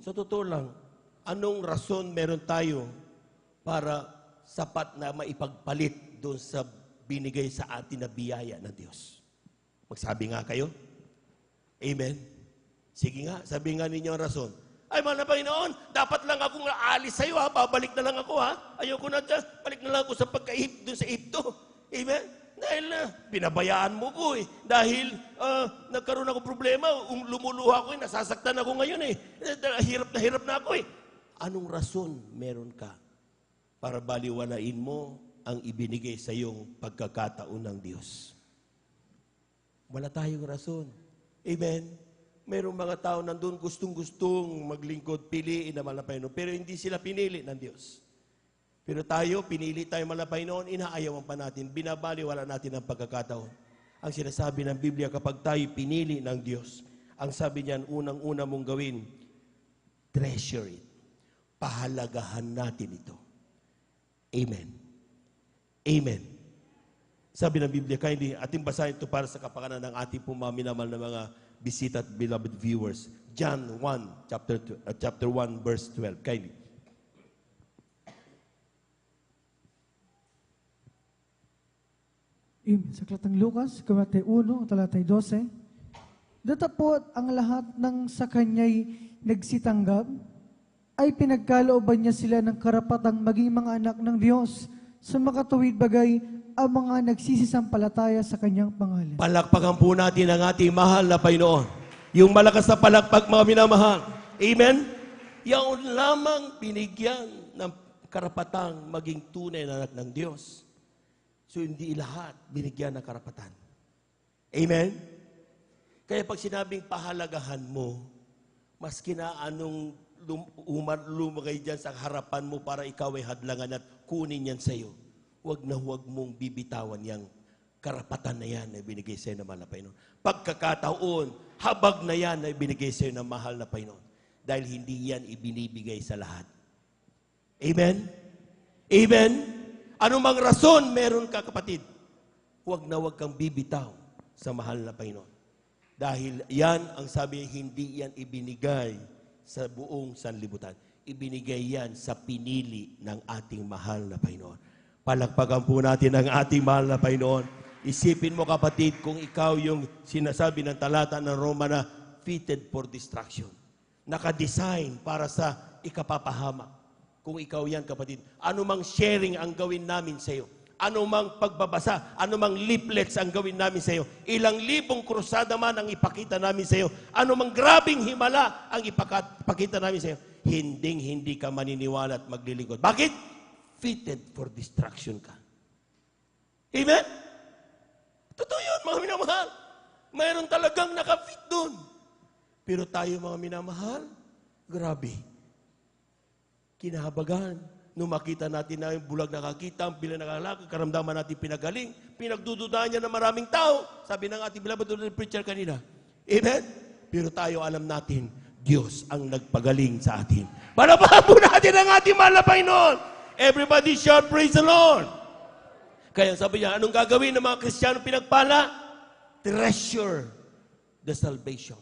S2: Sa totoo lang, anong rason meron tayo para sapat na maipagpalit doon sa binigay sa atin na biyaya ng Diyos? Magsabi nga kayo. Amen. Sige nga, sabi nga ninyo ang rason. Ay, mahal na Panginoon, dapat lang akong aalis sa'yo, ha? Babalik na lang ako, ha? Ayoko na dyan. Balik na lang ako sa pagkaihip doon sa Egypto. Amen? Dahil pinabayaan mo ko, eh. Dahil nagkaroon ako problema, lumuluha ko, nasasaktan ako ngayon, eh. Hirap na ako, eh. Anong rason meron ka para baliwalain mo ang ibinigay sa iyong pagkakataon ng Diyos? Wala tayong rason. Amen? Mayroong mga tao nandun gustong-gustong maglingkod, piliin na mahal na Panginoon, pero hindi sila pinili ng Diyos. Pero tayo, pinili tayo mahal na Panginoon, inaayawan pa natin, binabaliwala natin ang pagkakataon. Ang sinasabi ng Biblia, kapag tayo pinili ng Diyos, ang sabi niyan, unang-una mong gawin, treasure it. Pahalagahan natin ito. Amen. Amen. Sabi ng Biblia, kindly, ating basahin ito para sa kapakanan ng ating pumaminamal na mga bisita at beloved viewers. John 1, chapter 1, verse 12. Kindly.
S5: Sa Aklat ng Lucas, kabanata 1, talatay 12. Datapot ang lahat ng sa kanya'y nagsitanggap, ay pinagkalooban niya sila ng karapatang maging mga anak ng Diyos sa makatuwid bagay ang mga nagsisisampalataya sa kanyang pangalan.
S2: Palakpakan po natin ang ating mahal na Panginoon. Yung malakas na palakpak, mga minamahal. Amen? Yung lamang binigyan ng karapatang maging tunay na anak ng Diyos. So hindi lahat binigyan ng karapatan. Amen? Kaya pag sinabing pahalagahan mo, maski na anong lumagay dyan sa harapan mo para ikaw ay hadlangan at kunin yan sa'yo, huwag na huwag mong bibitawan yung karapatan na yan na binigay sa'yo ng mahal na Panginoon. Pagkakataon, habag na yan na binigay sa'yo ng mahal na Panginoon. Dahil hindi yan ibinibigay sa lahat. Amen? Amen? Anumang rason meron ka, kapatid, huwag na huwag kang bibitaw sa mahal na Panginoon. Dahil yan, ang sabi, hindi yan ibinigay sa buong sanlibutan. Ibinigay yan sa pinili ng ating mahal na Panginoon. Palakpakan po natin ang ating mahal na Panginoon. Isipin mo, kapatid, kung ikaw yung sinasabi ng talata ng Roma na fitted for destruction. Nakadesign para sa ikapapahamak. Kung ikaw yan, kapatid, anumang sharing ang gawin namin sa iyo, anumang pagbabasa, anumang leaflets ang gawin namin sa iyo, ilang libong krusada man ang ipakita namin sa iyo, anumang grabing himala ang ipakita namin sa iyo, hindi ka maniniwala at maglilingkod. Bakit? Fitted for destruction ka. Amen? Totoo yun, mga minamahal. Mayroon talagang nakafit doon. Pero tayo, mga minamahal, grabe. Kinahabagan. Nung makita natin na yung bulag nakakita, ang bila nakalakad, karamdaman natin pinagaling, pinagdududaan niya ng maraming tao. Sabi ng ating beloved preacher kanina. Amen? Pero tayo alam natin, Diyos ang nagpagaling sa atin. Palapahan po natin ang ating mahal na Panginoon. Everybody shout, praise the Lord. Kaya sabi niya, anong gagawin ng mga Kristiyano pinagpala? Treasure the salvation.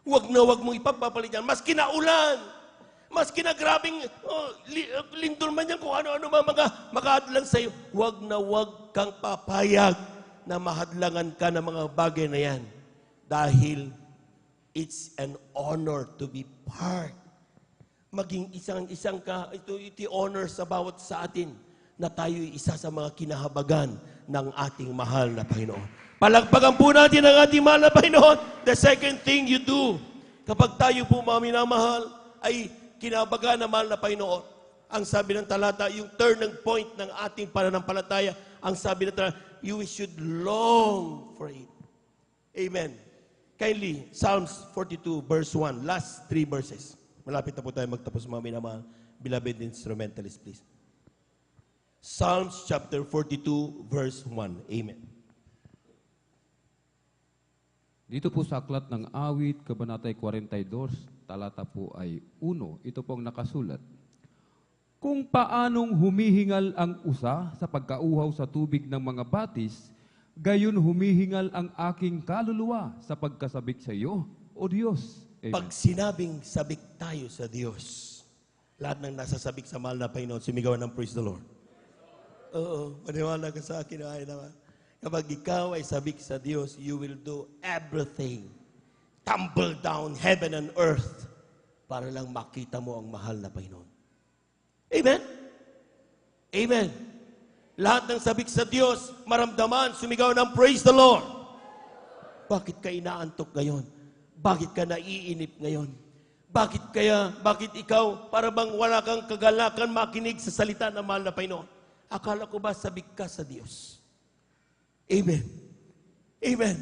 S2: Huwag mong ipagpapalit yan. Mas kinaulan, mas kinagrabing lindol man yan kung ano-ano mga makahadlang sa iyo. Huwag kang papayag na mahadlangan ka ng mga bagay na yan. Dahil it's an honor to be part. Maging isang ka, ito honor sa bawat sa atin na tayo'y isa sa mga kinahabagan ng ating mahal na Panginoon. Palagpagan po natin ang ating mahal na Panginoon. The second thing you do, kapag tayo po mga minamahal, ay kinabagan ng mahal na Panginoon. Ang sabi ng talata, yung turning point ng ating pananampalataya, ang sabi ng talata, you should long for it. Amen. Kindly, Psalms 42 verse 1, last 3 verses. Malapit na po tayo magtapos, mga minamahal. Beloved instrumentalist, please. Psalms chapter 42 verse 1. Amen.
S3: Dito po sa aklat ng awit, Kabanatay 42, talata po ay 1. Ito pong nakasulat. Kung paanong humihingal ang usa sa pagkauhaw sa tubig ng mga batis, gayon humihingal ang aking kaluluwa sa pagkasabik sa iyo, O Diyos. Amen.
S2: Pag sinabing sabik tayo sa Diyos, lahat ng nasasabik sa mahal na Panginoon, sumigawan ng praise the Lord. Oo, maniwala ka sa akin, ay naman. Kapag ikaw ay sabik sa Diyos, you will do everything. Tumble down heaven and earth para lang makita mo ang mahal na Panginoon. Amen? Amen. Lahat ng sabik sa Diyos, maramdaman, sumigaw ng praise the Lord. Bakit ka inaantok ngayon? Bakit ka naiinip ngayon? Bakit ikaw, para bang wala kang kagalakan makinig sa salita ng mahal na Panginoon? Akala ko ba sabik ka sa Diyos? Amen. Amen.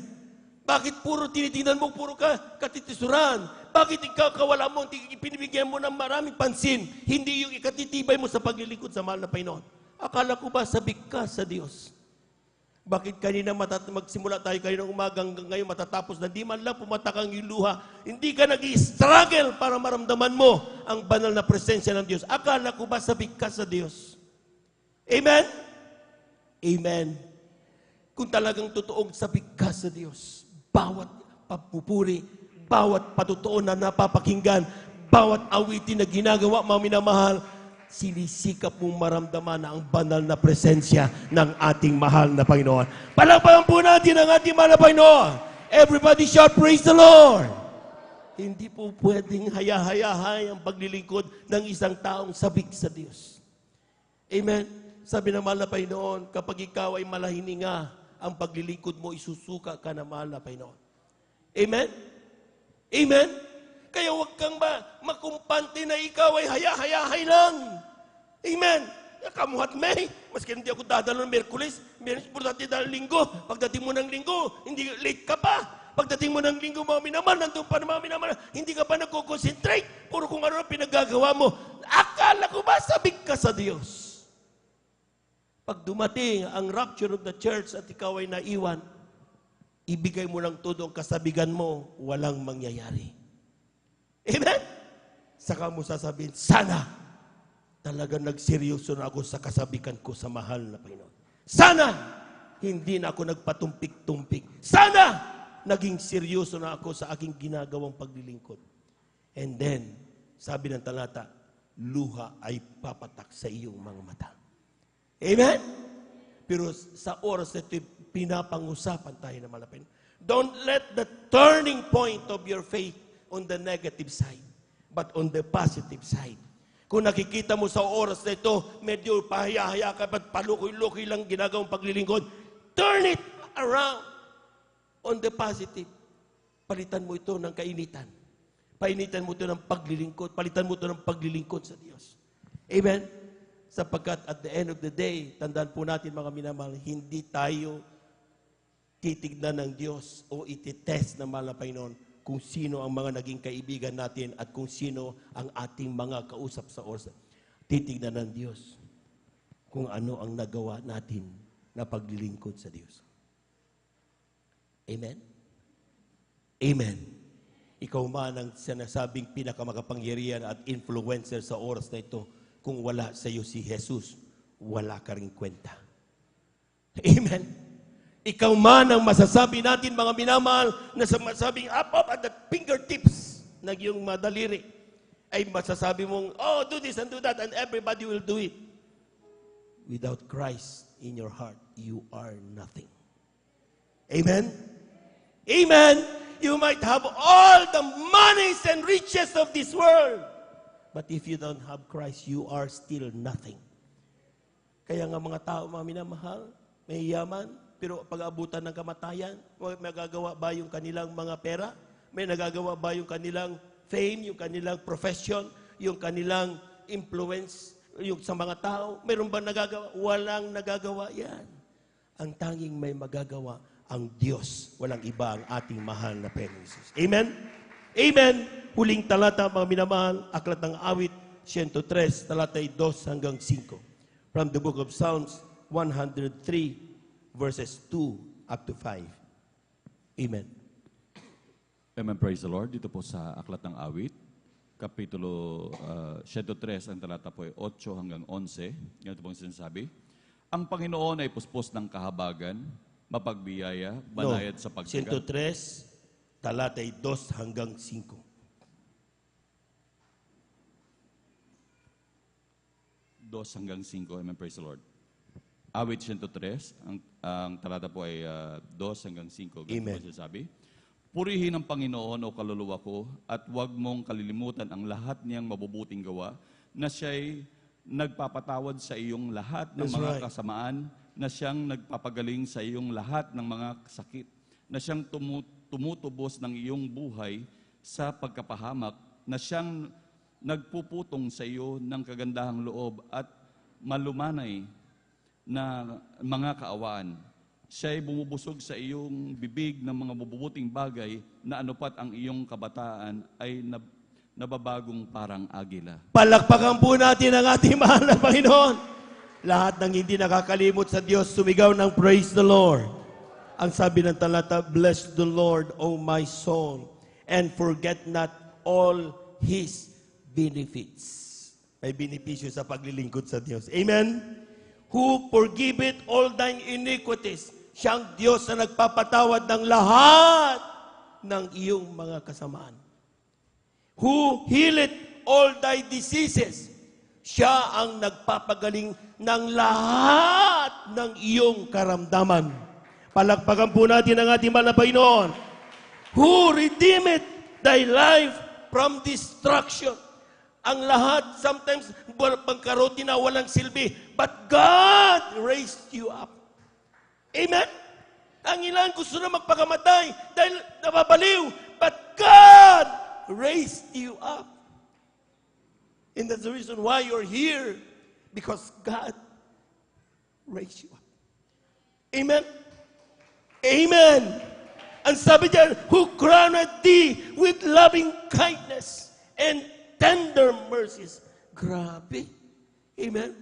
S2: Bakit puro tinitingnan mo, puro ka katitisuran? Bakit ikaw kawala mo, pinibigyan mo ng maraming pansin? Hindi yung ikatitibay mo sa paglilingkod sa mahal na Panginoon. Akala ko ba sabik ka sa Diyos? Bakit kanina magsimula tayo kaninang umaga hanggang ngayon matatapos na di man lang pumatakang yung luha, hindi ka nag-struggle para maramdaman mo ang banal na presensya ng Diyos. Akala ko ba sabik ka sa Diyos? Amen? Amen. Kung talagang totoong sabik ka sa Diyos, bawat pagpupuri, bawat patutuon na napapakinggan, bawat awitin na ginagawa, mga minamahal, sinisikap mong maramdaman na ang banal na presensya ng ating mahal na Panginoon. Palakpakan po natin ang ating mahal na Panginoon. Everybody shout, praise the Lord! Hindi po pwedeng haya-hayahay ang paglilingkod ng isang taong sabik sa Diyos. Amen? Sabi ng mahal na Panginoon, kapag ikaw ay malahininga, ang paglilingkod mo, isusuka ka na mahal na Panginoon. Amen? Amen? Kaya huwag kang makumpante na ikaw ay haya-hayahay lang. Amen? Kamuhat may. Maski hindi ako dadalo ng Merkulis, importante dahil linggo. Pagdating mo ng linggo, hindi late ka pa. Pagdating mo ng linggo, mga minaman, nandun pa na mga minaman, hindi ka pa nagko-concentrate. Puro kung ano pinagagawa mo. Akala ko ba sabik ka sa Diyos? Pag dumating ang rapture of the church at ikaw ay naiwan, ibigay mo lang todo ang kasabigan mo, walang mangyayari. Amen? Saka mo sasabihin, sana talagang nagseryoso na ako sa kasabikan ko sa mahal na Panginoon. Sana hindi na ako nagpatumpik-tumpik. Sana naging seryoso na ako sa aking ginagawang paglilingkod. And then, sabi ng talata, luha ay papatak sa iyong mga mata. Amen? Pero sa oras na ito, pinapang-usapan tayo ng malapit. Don't let the turning point of your faith on the negative side, but on the positive side. Kung nakikita mo sa oras na ito, medyo pahiya-haya ka at palukoy-lukoy lang ginagawang paglilingkod, turn it around on the positive. Palitan mo ito ng kainitan. Painitan mo ito ng paglilingkod. Palitan mo ito ng paglilingkod sa Diyos. Amen? Sapagkat at the end of the day, tandaan po natin mga minamahal, hindi tayo titignan ng Diyos o ititest ng mahal na Panginoon kung sino ang mga naging kaibigan natin at kung sino ang ating mga kausap sa oras. Titignan ng Diyos kung ano ang nagawa natin na paglilingkod sa Diyos. Amen? Amen. Ikaw man ang sinasabing pinakamakapangyarihan at influencer sa oras na ito, kung wala sa iyo si Jesus, wala ka ring kwenta. Amen. Ikaw man ang masasabi natin, mga minamahal, na masasabing up at the fingertips ng iyong madaliri, ay masasabi mong, oh, do this and do that, and everybody will do it. Without Christ in your heart, you are nothing. Amen? Amen? You might have all the monies and riches of this world, but if you don't have Christ, you are still nothing. Kaya nga mga tao, mga minamahal, may yaman, pero pag-abutan ng kamatayan, may nagagawa ba yung kanilang mga pera? May nagagawa ba yung kanilang fame, yung kanilang profession, yung kanilang influence yung sa mga tao? Mayroon ba nagagawa? Walang nagagawa yan. Ang tanging may magagawa, ang Diyos. Walang iba ang ating mahal na Panginoon Jesus. Amen? Amen! Huling talata, mga minamahal, Aklat ng Awit, 103, talatay 2 hanggang 5. From the book of Psalms, 103, verses 2 up to 5. Amen.
S4: Amen, praise the Lord. Dito po sa Aklat ng Awit, Kapitulo 103, ang talata po ay 8 hanggang 11. Ganito pong sinasabi. Ang Panginoon ay puspos ng kahabagan, mapagbiyaya, banayad sa pagsagat.
S2: 103, talatay 2 hanggang 5.
S4: 2 hanggang 5. Amen, praise the Lord. Awit 103, ang talata po ay 2 hanggang 5. Ganito
S2: Amen.
S4: po sinasabi. Purihin ang Panginoon o kaluluwa ko at huwag mong kalilimutan ang lahat niyang mabubuting gawa na siya'y nagpapatawad sa iyong lahat ng
S2: That's
S4: mga
S2: right.
S4: kasamaan, na siyang nagpapagaling sa iyong lahat ng mga sakit, na siyang tumutubos ng iyong buhay sa pagkapahamak, na siyang nagpuputong sa iyo ng kagandahang loob at malumanay na mga kaawaan. Siya'y bumubusog sa iyong bibig ng mga mabubuting bagay na anupat ang iyong kabataan ay nababagong parang agila.
S2: Palakpakan po natin ang ating mahal na Panginoon. Lahat ng hindi nakakalimot sa Diyos, sumigaw ng praise the Lord. Ang sabi ng talata, bless the Lord, O my soul, and forget not all His benefits. May benepisyo sa paglilingkod sa Diyos. Amen? Who forgiveth all thine iniquities. Siyang Diyos na nagpapatawad ng lahat ng iyong mga kasamaan. Who healeth all thy diseases. Siya ang nagpapagaling ng lahat ng iyong karamdaman. Palakpakan po natin ang ating mahal na Panginoon. Who redeemeth thy life from destruction. Ang lahat, sometimes, pangkarote na walang silbi. But God raised you up. Amen? Ang ilan gusto na magpakamatay dahil nababaliw. But God raised you up. And that's the reason why you're here. Because God raised you up. Amen? Amen! Ang sabi diyan, who crowned thee with loving kindness and tender mercies. Grabe. Amen?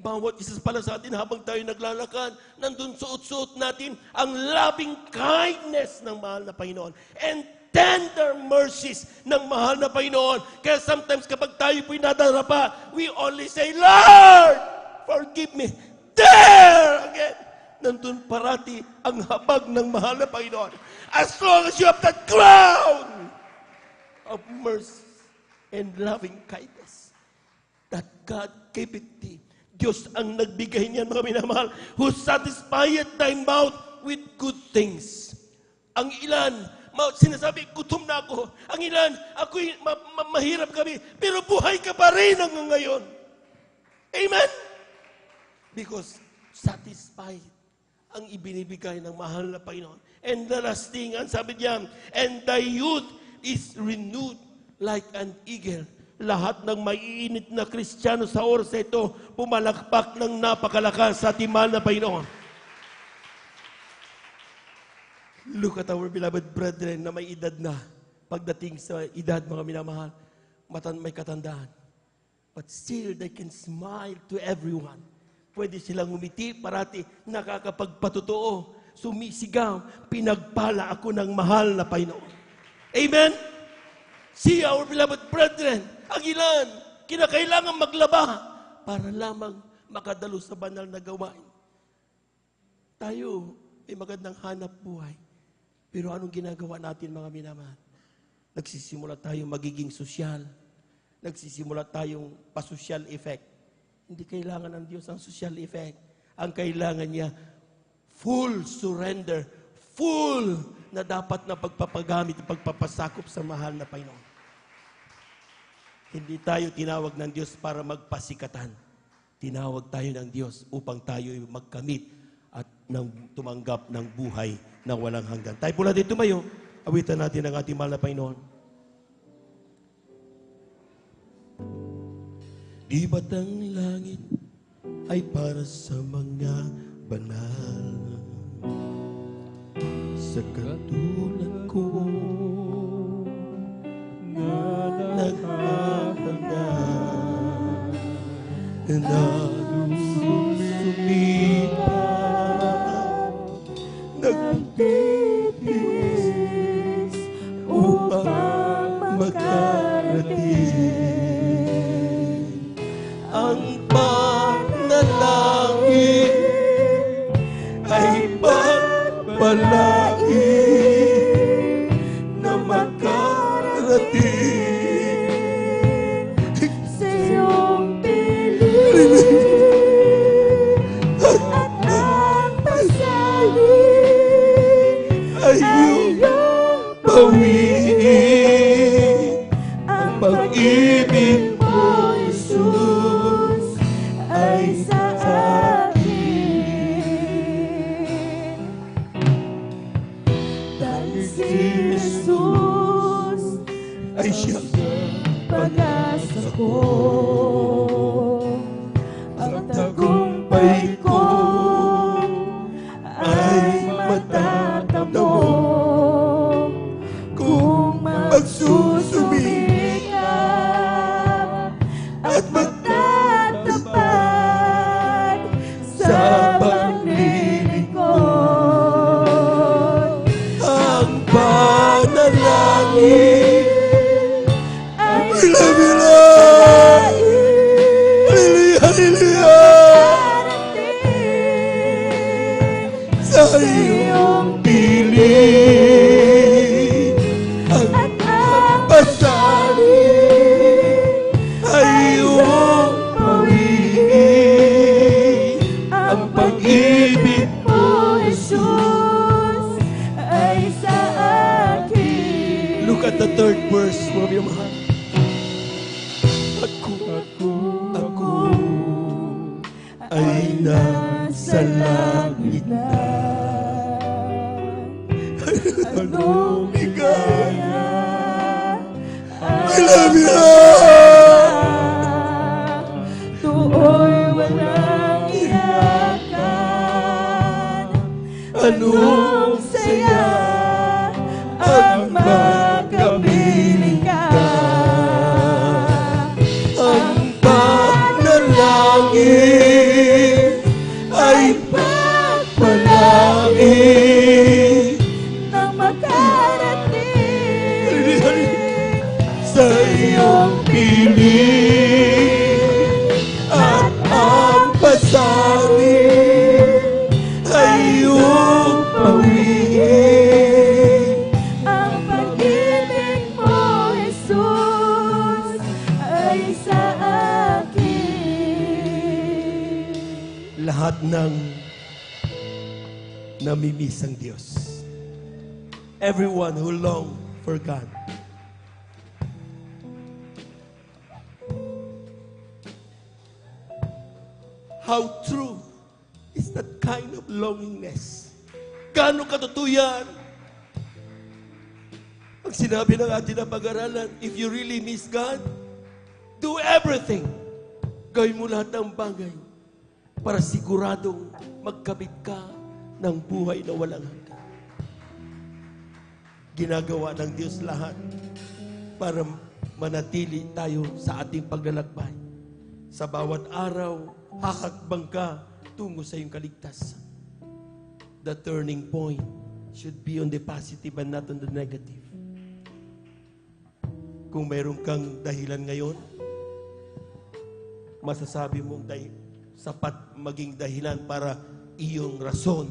S2: Bawat isa pala sa atin habang tayo naglalakad, nandun suot-suot natin ang loving kindness ng mahal na Panginoon and tender mercies ng mahal na Panginoon. Kaya sometimes kapag tayo po'y nadarapa, we only say, Lord, forgive me. There again. Nandun parati ang habag ng mahal na Panginoon. As long as you have that crown of mercy and loving kindness that God gave it thee. Diyos ang nagbigay niyan, mga minamahal, who satisfied thy mouth with good things. Ang ilan, sinasabi, gutom na ako. Ang ilan, ako'y mahirap kami. Pero buhay ka pa rin hanggang ngayon. Amen? Because satisfied ang ibinibigay ng mahal na Panginoon. And the last thing, ang sabi niya, and thy youth is renewed like an eagle. Lahat ng maiinit na Kristiyano sa oras na ito, pumalakpak ng napakalakas sa ating mahal na Panginoon. Look at our beloved brethren na may edad na. Pagdating sa edad, mga minamahal, may katandaan. But still, they can smile to everyone. Pwede silang umiti, parati nakakapagpatotoo, sumisigaw, pinagpala ako ng mahal na Panginoon. Amen? See our beloved brethren, ang ilan, kinakailangan maglaba para lamang makadalo sa banal na gawain. Tayo, may magandang hanap buhay. Pero anong ginagawa natin, mga minamahal? Nagsisimula tayong magiging sosyal. Nagsisimula tayong pa-social effect. Hindi kailangan ng Diyos ang social effect. Ang kailangan niya, full surrender, full na dapat na pagpapagamit, pagpapasakop sa mahal na Panginoon. Hindi tayo tinawag ng Diyos para magpasikatan. Tinawag tayo ng Diyos upang tayo magkamit at tumanggap ng buhay na walang hanggan. Tayo po natin tumayo, awitan natin ang ating mahal na Panginoon. Di ba't ang langit ay para sa mga banal? Sa katulad ko na naghahanda na sumipat nagtitiis upang makarating ang panalangin ay pagpalain na makarating
S6: sa iyong piling at ang pasahin
S2: ay iyong pawiin ang pag-ibig mo, Jesus,
S6: ay sa akin. Dahil si Jesus
S2: ay siya
S6: pag-asa ko, ang tagumpay ko ay matatamo kung magsusumikap at magtatapat sa paglilingkod.
S2: ang panalangin.
S6: Ay
S2: Bila-bila! Hallelujah! Hallelujah! Sa iyong piling ang pasanin ay iyong pawiin ang pag-ibig
S6: mo, Jesus, ay sa akin.
S2: Look at the third verse, mga mahal. Ako ay nasa langit na. Anong ligaya I love you,
S6: Tuoy walang iyakan,
S2: Anong saya
S6: ang makapiling ka.
S2: ang panalangin ay pagpalain
S6: Nang makarating
S2: sa iyong piling at ang pasanin ay iyong pawiin.
S6: ang pag-ibig mo, Jesus, ay sa akin.
S2: Lahat ng namimiss ang Diyos everyone who long for God. How true is that kind of longingness? Gaano katotoo yan? Ang sinabi ng ating na pag-aralan, if you really miss God, do everything. Gawin mo lahat ng bagay para siguradong magkabit ka ng buhay na walang hanggan. Ginagawa ng Diyos lahat para manatili tayo sa ating paglalakbay. Sa bawat araw, hakakbang ka tungo sa iyong kaligtasan. The turning point should be on the positive and not on the negative. Kung mayroon kang dahilan ngayon, masasabi mong sapat maging dahilan para iyong rason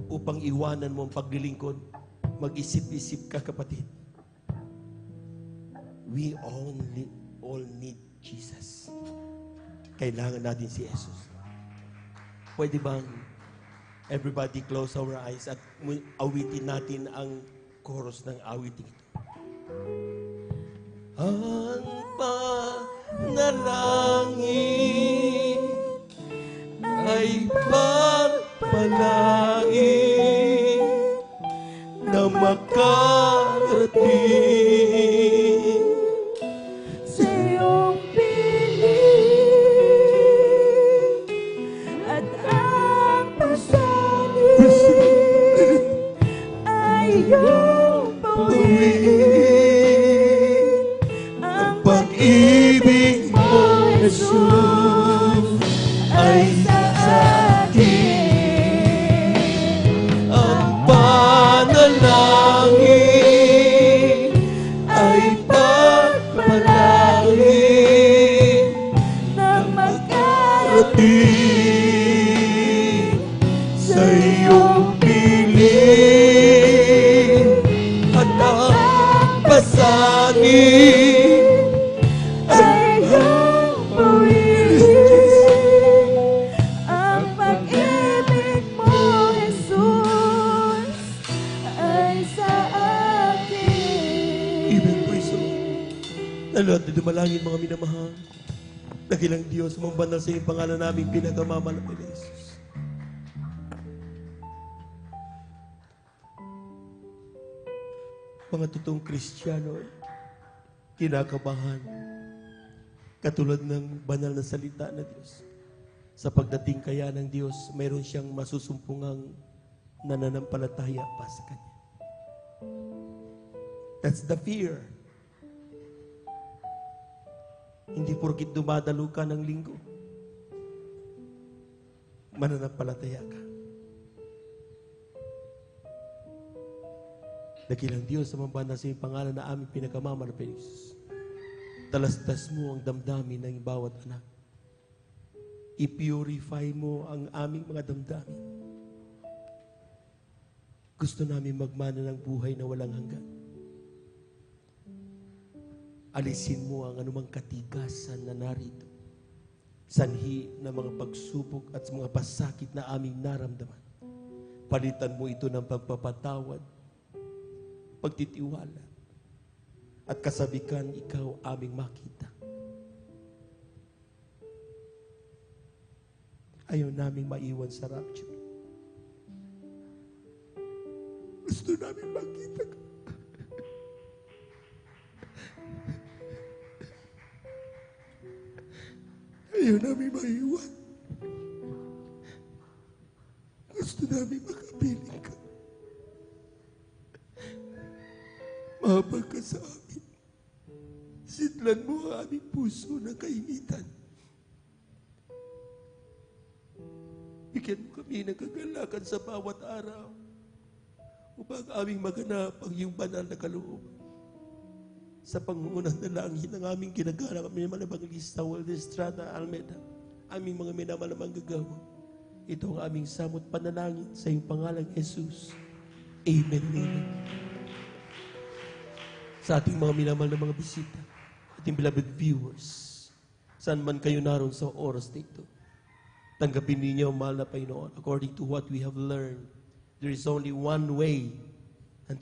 S2: upang iwanan mo ang paglilingkod, mag-isip-isip ka, kapatid. We all need Jesus. Kailangan natin si Jesus. Pwede bang everybody close our eyes at awitin natin ang chorus ng awiting ito? Ang panalangin ay pagpalain na makarating
S6: sa iyong piling at ang pasanin ay iyong bawiin. Ang pag-ibig mo, Jesus, ay sa akin.
S2: ang panalangin ay pagpalain
S6: na
S2: ating sa iyong piling at ang pasanin
S6: ay iyong bawiin. Ang pag-ibig mo, Jesus, ay sa akin.
S2: Amen. Praise the Lord. Lalo at dumalangin mga minamahal. Dakilang Diyos, mong banal sa iyong pangalan namin pinagamamalaki na Jesus. Mga totoong Kristiyano, kinakabahan. Katulad ng banal na salita na Diyos. Sa pagdating kaya ng Diyos, mayroon siyang masusumpungang nananampalataya pa sa Kanya. That's the fear. Hindi porkit dumadalo ka ng linggo, mananampalataya ka. Dakilang Diyos sa mambanda sa iyong pangalan na aming pinagkamamalapi ni Jesus. Talastas mo ang damdamin ng bawat anak. I-purify mo ang aming mga damdamin. Gusto namin magmana ng buhay na walang hanggan. Alisin mo ang anumang katigasan na narito. Sanhi ng mga pagsubok at mga pasakit na aming naramdaman. Palitan mo ito ng pagpapatawad, pagtitiwala, at kasabikan ikaw aming makita. Ayaw naming maiwan sa rapture. Gusto namin makita ka. Ayaw namin maiwan. Gusto namin makapiling ka. Mahabag ka sa amin. Sidlan mo ang aming puso ng kainitan. Bigyan mo kami ng kagalakan sa bawat araw upang aming maganap ang iyong banal na kalooban. Sa pangungunang dalangin ng aming ginagala kami naman Evangelista Walter Estrada Almeida, aming mga minamalamang gagawa. Ito ang aming samot panalangin sa iyong pangalang Jesus. Amen. Amen. Sa ating mga minamahal na mga bisita, ating beloved viewers, saan man kayo naroon sa oras na ito, tanggapin ninyo, mahal na Panginoon, according to what we have learned, there is only one way and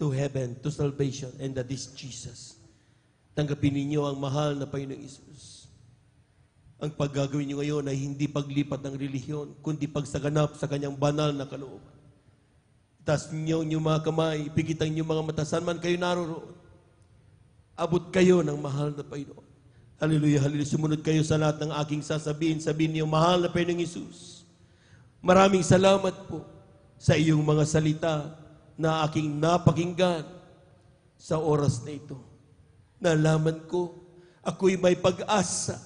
S2: to heaven, to salvation, and that is Jesus. Tanggapin ninyo ang mahal na Panginoong Isus. Ang paggagawin nyo ngayon ay hindi paglipat ng relihiyon, kundi pagsaganap sa kanyang banal na kalooban. Itaas ninyo ang inyong mga kamay, ipigitan niyo mga mata, saan man kayo naroroon. Abot kayo ng mahal na Panginoon. Hallelujah, hallelujah. Sumunod kayo sa lahat ng aking sasabihin. Sabihin niyo, mahal na Panginoong Isus, maraming salamat po sa iyong mga salita na aking napakinggan sa oras na ito. Nalaman ko, ako'y may pag-asa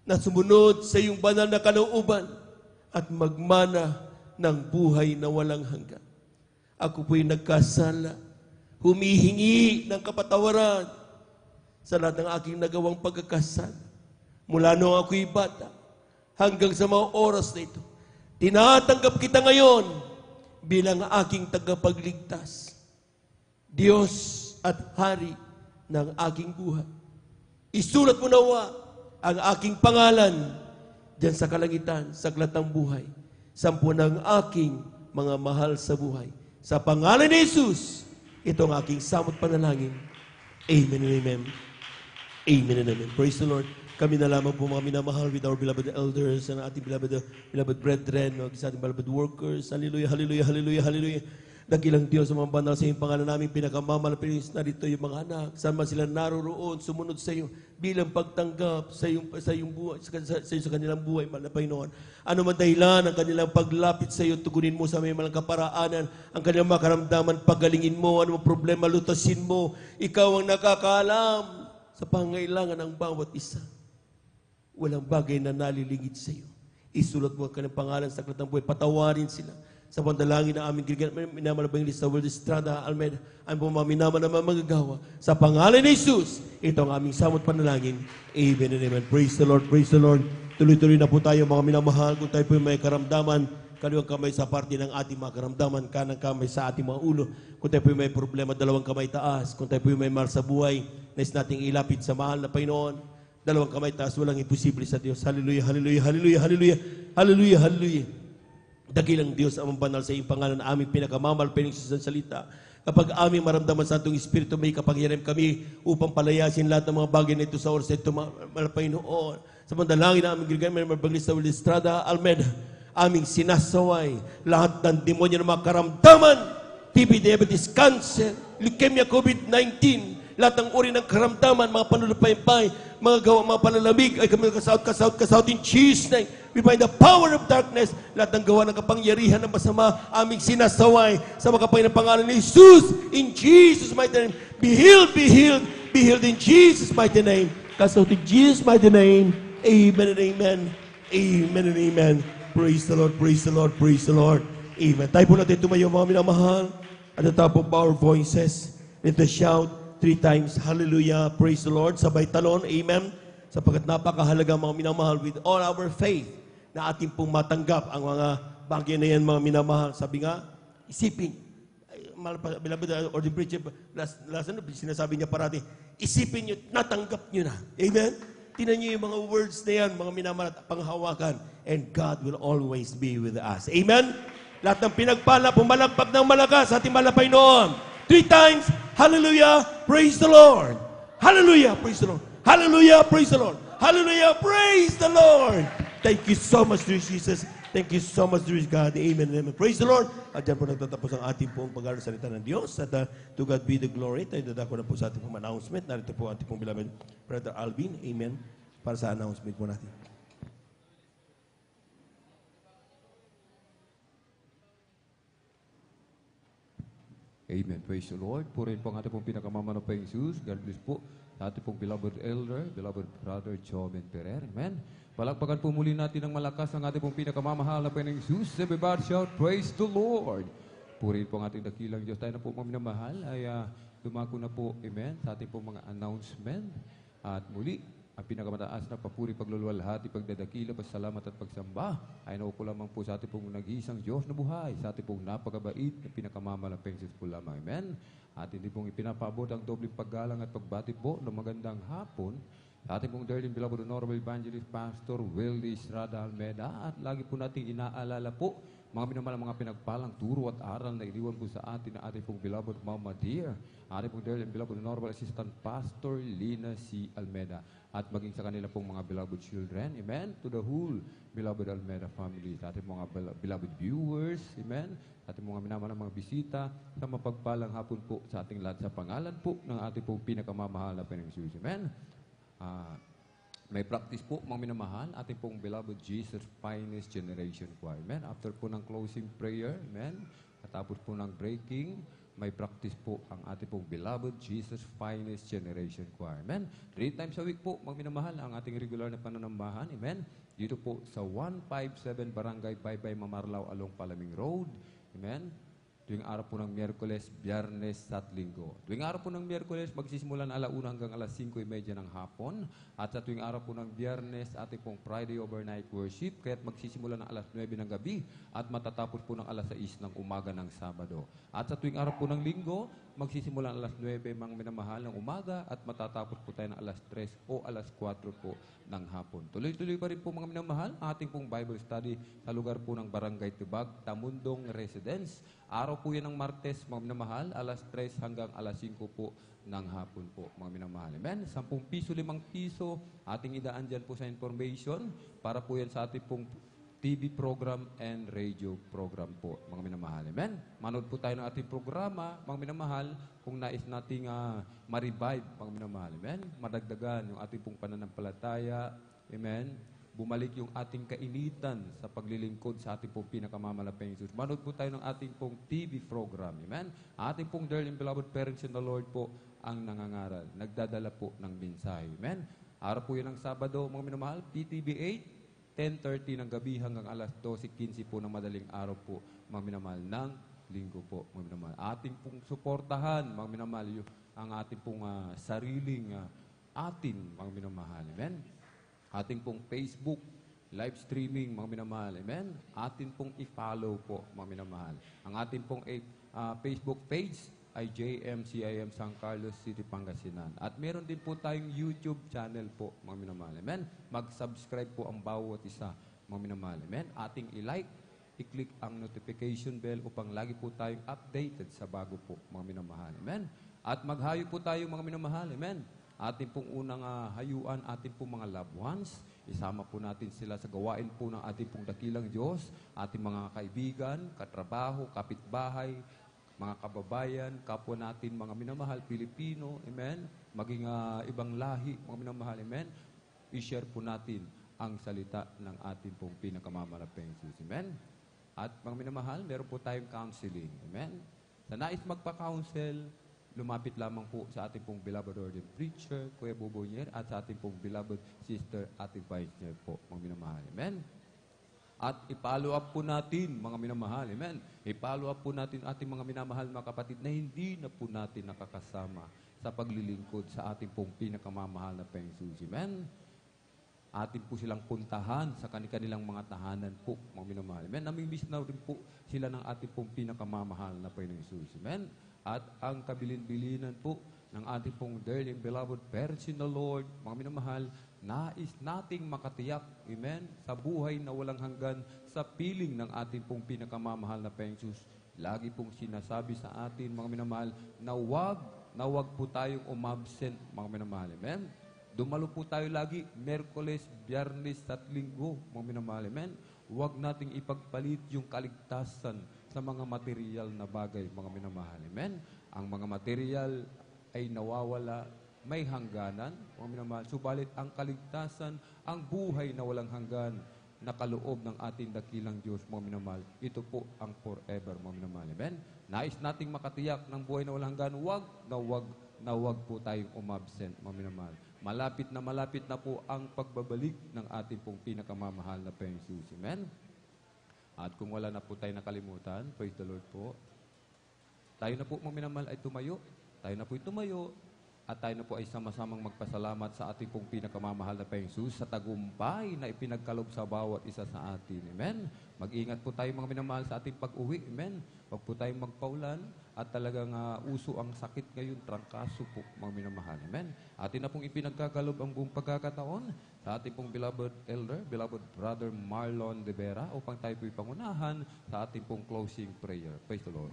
S2: na sumunod sa iyong banal na kalooban at magmana ng buhay na walang hanggan. Ako po'y nagkasala, humihingi ng kapatawaran sa lahat ng aking nagawang pagkakasala. Mula noong ako'y bata hanggang sa mga oras na ito, tinatanggap kita ngayon bilang aking tagapagligtas, Diyos at Hari ng aking buhay. Isulat mo nawa ang aking pangalan diyan sa kalangitan, sa aklat ng buhay, sampu ng aking mga mahal sa buhay. Sa pangalan ni Jesus, ito ang aking samot panalangin. Amen and amen. Amen and amen. Praise the Lord. Kami na lamang po mga minamahal with our beloved elders and ating beloved brethren, sa ating beloved workers. Hallelujah, hallelujah, hallelujah, hallelujah. Dakilang Diyos sa mga banal sa iyong pangalan namin, pinakamamalapin na dito yung mga anak. Saan man sila naroroon, sumunod sa iyo bilang pagtanggap sa iyong buhay, sa kanilang buhay, mahal na Panginoon. Ano man dahilan ang kanilang paglapit sa iyo, tugunin mo sa may malang kaparaanan, ang kanilang makaramdaman, pagalingin mo, ano mga problema, lutasin mo. Ikaw ang nakakaalam sa pangailangan ng bawat isa. Walang bagay na nalilingid sa iyo. Isulat mo ang kanilang pangalan sa aklat ng buhay, patawarin sila. Sa pandalangin na aming kirigan, minamalabang lista, World Estrada, Almeida, ang pumaminaman naman magagawa. Sa pangalan ni Jesus, ito ang aming samot panalangin. Amen and amen. Praise the Lord, praise the Lord. Tuloy-tuloy na po tayo mga minamahal. Kung tayo po may karamdaman, kaliwang kamay sa parte ng ating mga karamdaman, kanang kamay sa ating mga ulo. Kung tayo po may problema, dalawang kamay taas. Kung tayo po may mahal sa buhay, nais nating ilapit sa mahal na Panginoon, dalawang kamay taas, walang imposible sa Diyos. Hallelujah, hallelujah, hallelujah, hallelujah, hallelujah, hallelujah. Dakilang Diyos ang banal sa iyong pangalan na aming pinakamalapit sa salita. Kapag aming maramdaman sa atong Espiritu, may kapangyarihan kami upang palayasin lahat ng mga bagay na ito sa oras na ito, Panginoon. Sa pandalangin na aming giligan, may mabaglis sa World Estrada, Almeida, aming sinasaway lahat ng demonyo ng mga karamdaman, TB, diabetes, cancer, leukemia, COVID-19, lahat ng uri ng karamdaman, mga panulupay-pay, mga gawa, mga panalamig, ay kami kasaut in Jesus' name. We find the power of darkness, lahat ng gawa ng kapangyarihan ng masama, aming sinasaway sa makapay ng pangalan ni Jesus, in Jesus' mighty name. Be healed, be healed, be healed in Jesus' mighty name. Kasaut in Jesus' mighty name. Amen and amen. Amen and amen. Praise the Lord, praise the Lord, praise the Lord. Amen. Tayo po natin tumayo mga minamahal. At the top of our voices, let us shout 3 times, hallelujah, praise the Lord. Sabay talon, amen. Sapagkat napakahalaga mga minamahal with all our faith na ating pong matanggap ang mga bagay na yan mga minamahal. Sabi nga, isipin. Beloved, or the preacher, last sinasabi niya parati, isipin nyo, natanggap nyo na. Amen? Tinan nyo yung mga words na yan, mga minamahal at panghawakan. And God will always be with us. Amen? Lahat ng pinagpala, pumalagpag ng malakas sa ating malapay noon. 3 times, hallelujah, praise the Lord. Hallelujah, praise the Lord. Hallelujah, praise the Lord. Hallelujah, praise the Lord. Thank you so much, dear Jesus. Thank you so much, dear God. Amen and amen. Praise the Lord. At dyan po nagtatapos ang ating pong pag-aaral sa salita ng Diyos. At to God be the glory. Tayo dadako na po sa ating pong announcement. Narito po ating pong beloved Brother Alvin. Amen. Para sa announcement po natin.
S3: Amen. Praise the Lord. Purihin po ang ating pong pinakamamanong pa Jesus. God bless po sa ating pong beloved elder, beloved brother Joven Ferrer. Amen. Palakpakan po muli natin ng malakas ang ating pong pinakamamahal na Panginoong Jesus. Everybody shout, praise the Lord. Purihin po ang ating dakilang Diyos. Tayo na po mga minamahal ay dumako na po, amen, sa ating pong mga announcement. At muli, ang pinakamataas na papuri, pagluluwalhati, pagdadakila, pasalamat at pagsamba ay nauko lamang po sa ating pong nag-iisang Diyos na buhay, sa ating pong napakabait na pinakamamalaking Jesus po lamang. Amen. At hindi pong ipinapaabot ang dobling paggalang at pagbati po ng magandang hapon sa ating pong dearly beloved Honorable Evangelist Pastor Willie Estrada Almeida. At lagi po nating inaalala po Mga minamahal, mga pinagpalang turo at aral na iniwan po sa atin na ating pong beloved Mama Dear, ating pong dear and beloved Honorable Assistant Pastor Lina C. Almeda, at maging sa kanila pong mga beloved children, amen, to the whole beloved Almeda family, sa ating mga beloved viewers, amen, sa ating mga minamahal mga bisita, sa mapagpalang hapon po sa ating lahat sa pangalan po ng ating pong pinakamamahal na Panginoon, amen. May practice po, mga minamahal, ating pong beloved Jesus Finest Generation Choir. Amen. After po ng closing prayer, amen, katapos po ng breaking, may practice po ang ating pong beloved Jesus Finest Generation Choir. Amen. 3 times a week po, mga minamahal, ang ating regular na pananambahan. Amen. Dito po sa 157 Barangay Baybay, Mamarlao, Along Palaming Road. Amen. Tuwing araw po ng Miyerkules, Biyernes at Linggo. Tuwing araw po ng Miyerkules, magsisimula na 1:00 hanggang 5:30 ng hapon. At sa tuwing araw po ng Biyernes, ating pong Friday overnight worship, kaya't magsisimula ng 9:00 ng gabi at matatapos po ng 6:00 ng umaga ng Sabado. At sa tuwing araw po ng Linggo, magsisimula ng 9:00 mga minamahal ng umaga at matatapos po tayo ng 3:00 o 4:00 po ng hapon. Tuloy-tuloy pa rin po mga minamahal, ating pong Bible study sa lugar po ng Barangay Tibag, Tamundong Residence. Araw po yan ng Martes, mga minamahal, 3:00 hanggang 5:00 po ng hapon po, mga minamahal. Amen? 10 piso, 5 piso, ating idaan dyan po sa information para po yan sa ating pong TV program and radio program po, mga minamahal. Amen? Manood po tayo ng ating programa, mga minamahal, kung nais nating ma-revive, mga minamahal. Amen? Madagdagan yung ating pong pananampalataya. Amen? Bumalik yung ating kainitan sa paglilingkod sa ating pong pinakamamalapang Jesus. Manood po tayo ng ating pong TV program. Amen? Ating pong dearly beloved parents in the Lord po ang nangangaral. Nagdadala po ng mensahe. Amen? Araw po yun ng Sabado, mga minamahal, PTV 8, 10:30 ng gabi hanggang 12:15 po ng madaling araw po, mga minamahal, ng Linggo po, mga minamahal. Ating pong suportahan, mga minamahal, ang ating pong sariling atin, mga minamahal. Amen? Ating pong Facebook, live streaming, mga minamahal. Amen? Atin pong i-follow po, mga minamahal. Ang ating pong Facebook page ay JMCIM San Carlos City, Pangasinan. At meron din po tayong YouTube channel po, mga minamahal. Amen? Mag-subscribe po ang bawat isa, mga minamahal. Amen? Ating i-like, i-click ang notification bell upang lagi po tayong updated sa bago po, mga minamahal. Amen? At maghayo po tayo, mga minamahal. Amen? Ating pong unang hayuan, ating pong mga loved ones. Isama po natin sila sa gawain po ng ating pong dakilang Diyos, ating mga kaibigan, katrabaho, kapitbahay, mga kababayan, kapwa natin, mga minamahal, Pilipino, amen? Maging ibang lahi, mga minamahal, amen? I-share po natin ang salita ng ating pong pinakamamalapang Jesus, amen? At mga minamahal, meron po tayong counseling, amen? Sa nais magpa-counsel, lumapit lamang po sa ating pong beloved ordained preacher, Kuya Bobonyer, at sa ating pong beloved sister, Ate Vice po, mga minamahal. Amen? At i-follow up po natin, mga minamahal. Amen? I-follow up po natin ating mga minamahal, mga kapatid, na hindi na po natin nakakasama sa paglilingkod sa ating pong pinakamamahal na Panginoon. Amen? Atin po silang puntahan sa kanilang mga tahanan po, mga minamahal. Amen? Namimiss na rin po sila ng ating pong pinakamamahal na Panginoon. Amen? At ang kabilin-bilinan po ng ating pong dearly and beloved parents in the Lord, mga minamahal, nais nating makatiyak, amen, sa buhay na walang hanggan, sa piling ng ating pong pinakamamahal na Panginoon. Lagi pong sinasabi sa atin, mga minamahal, na wag po tayong umabsent, mga minamahal, amen. Dumalo po tayo lagi, Miyerkules, Biyernes at Linggo, mga minamahal, amen. Huwag nating ipagpalit yung kaligtasan sa mga material na bagay, mga minamahal. Amen? Ang mga material ay nawawala, may hangganan, mga minamahal. Subalit ang kaligtasan, ang buhay na walang hanggan, nakaloob ng ating dakilang Diyos, mga minamahal. Ito po ang forever, mga minamahal. Amen? Nais nating makatiyak ng buhay na walang hanggan, wag po tayong umabsent, mga minamahal. Malapit na po ang pagbabalik ng ating pong pinakamamahal na Panginoon. Amen? At kung wala na po tayo nakalimutan, praise the Lord po. Tayo na po, mga minamahal, ay tumayo. Tayo na po tumayo At tayo na po ay sama-samang magpasalamat sa ating pong pinakamamahal na Panginoong Jesus sa tagumpay na ipinagkalob sa bawat isa sa atin. Amen. Mag-ingat po tayo mga minamahal sa ating pag-uwi. Amen. Huwag po tayong magpaulan at talagang uso ang sakit ngayon, trangkaso po mga minamahal. Amen. Atin na pong ipinagkakalob ang buong pagkakataon sa ating pong beloved elder, beloved brother Marlon de Vera upang tayo po'y pangunahan sa ating pong closing prayer. Praise the Lord.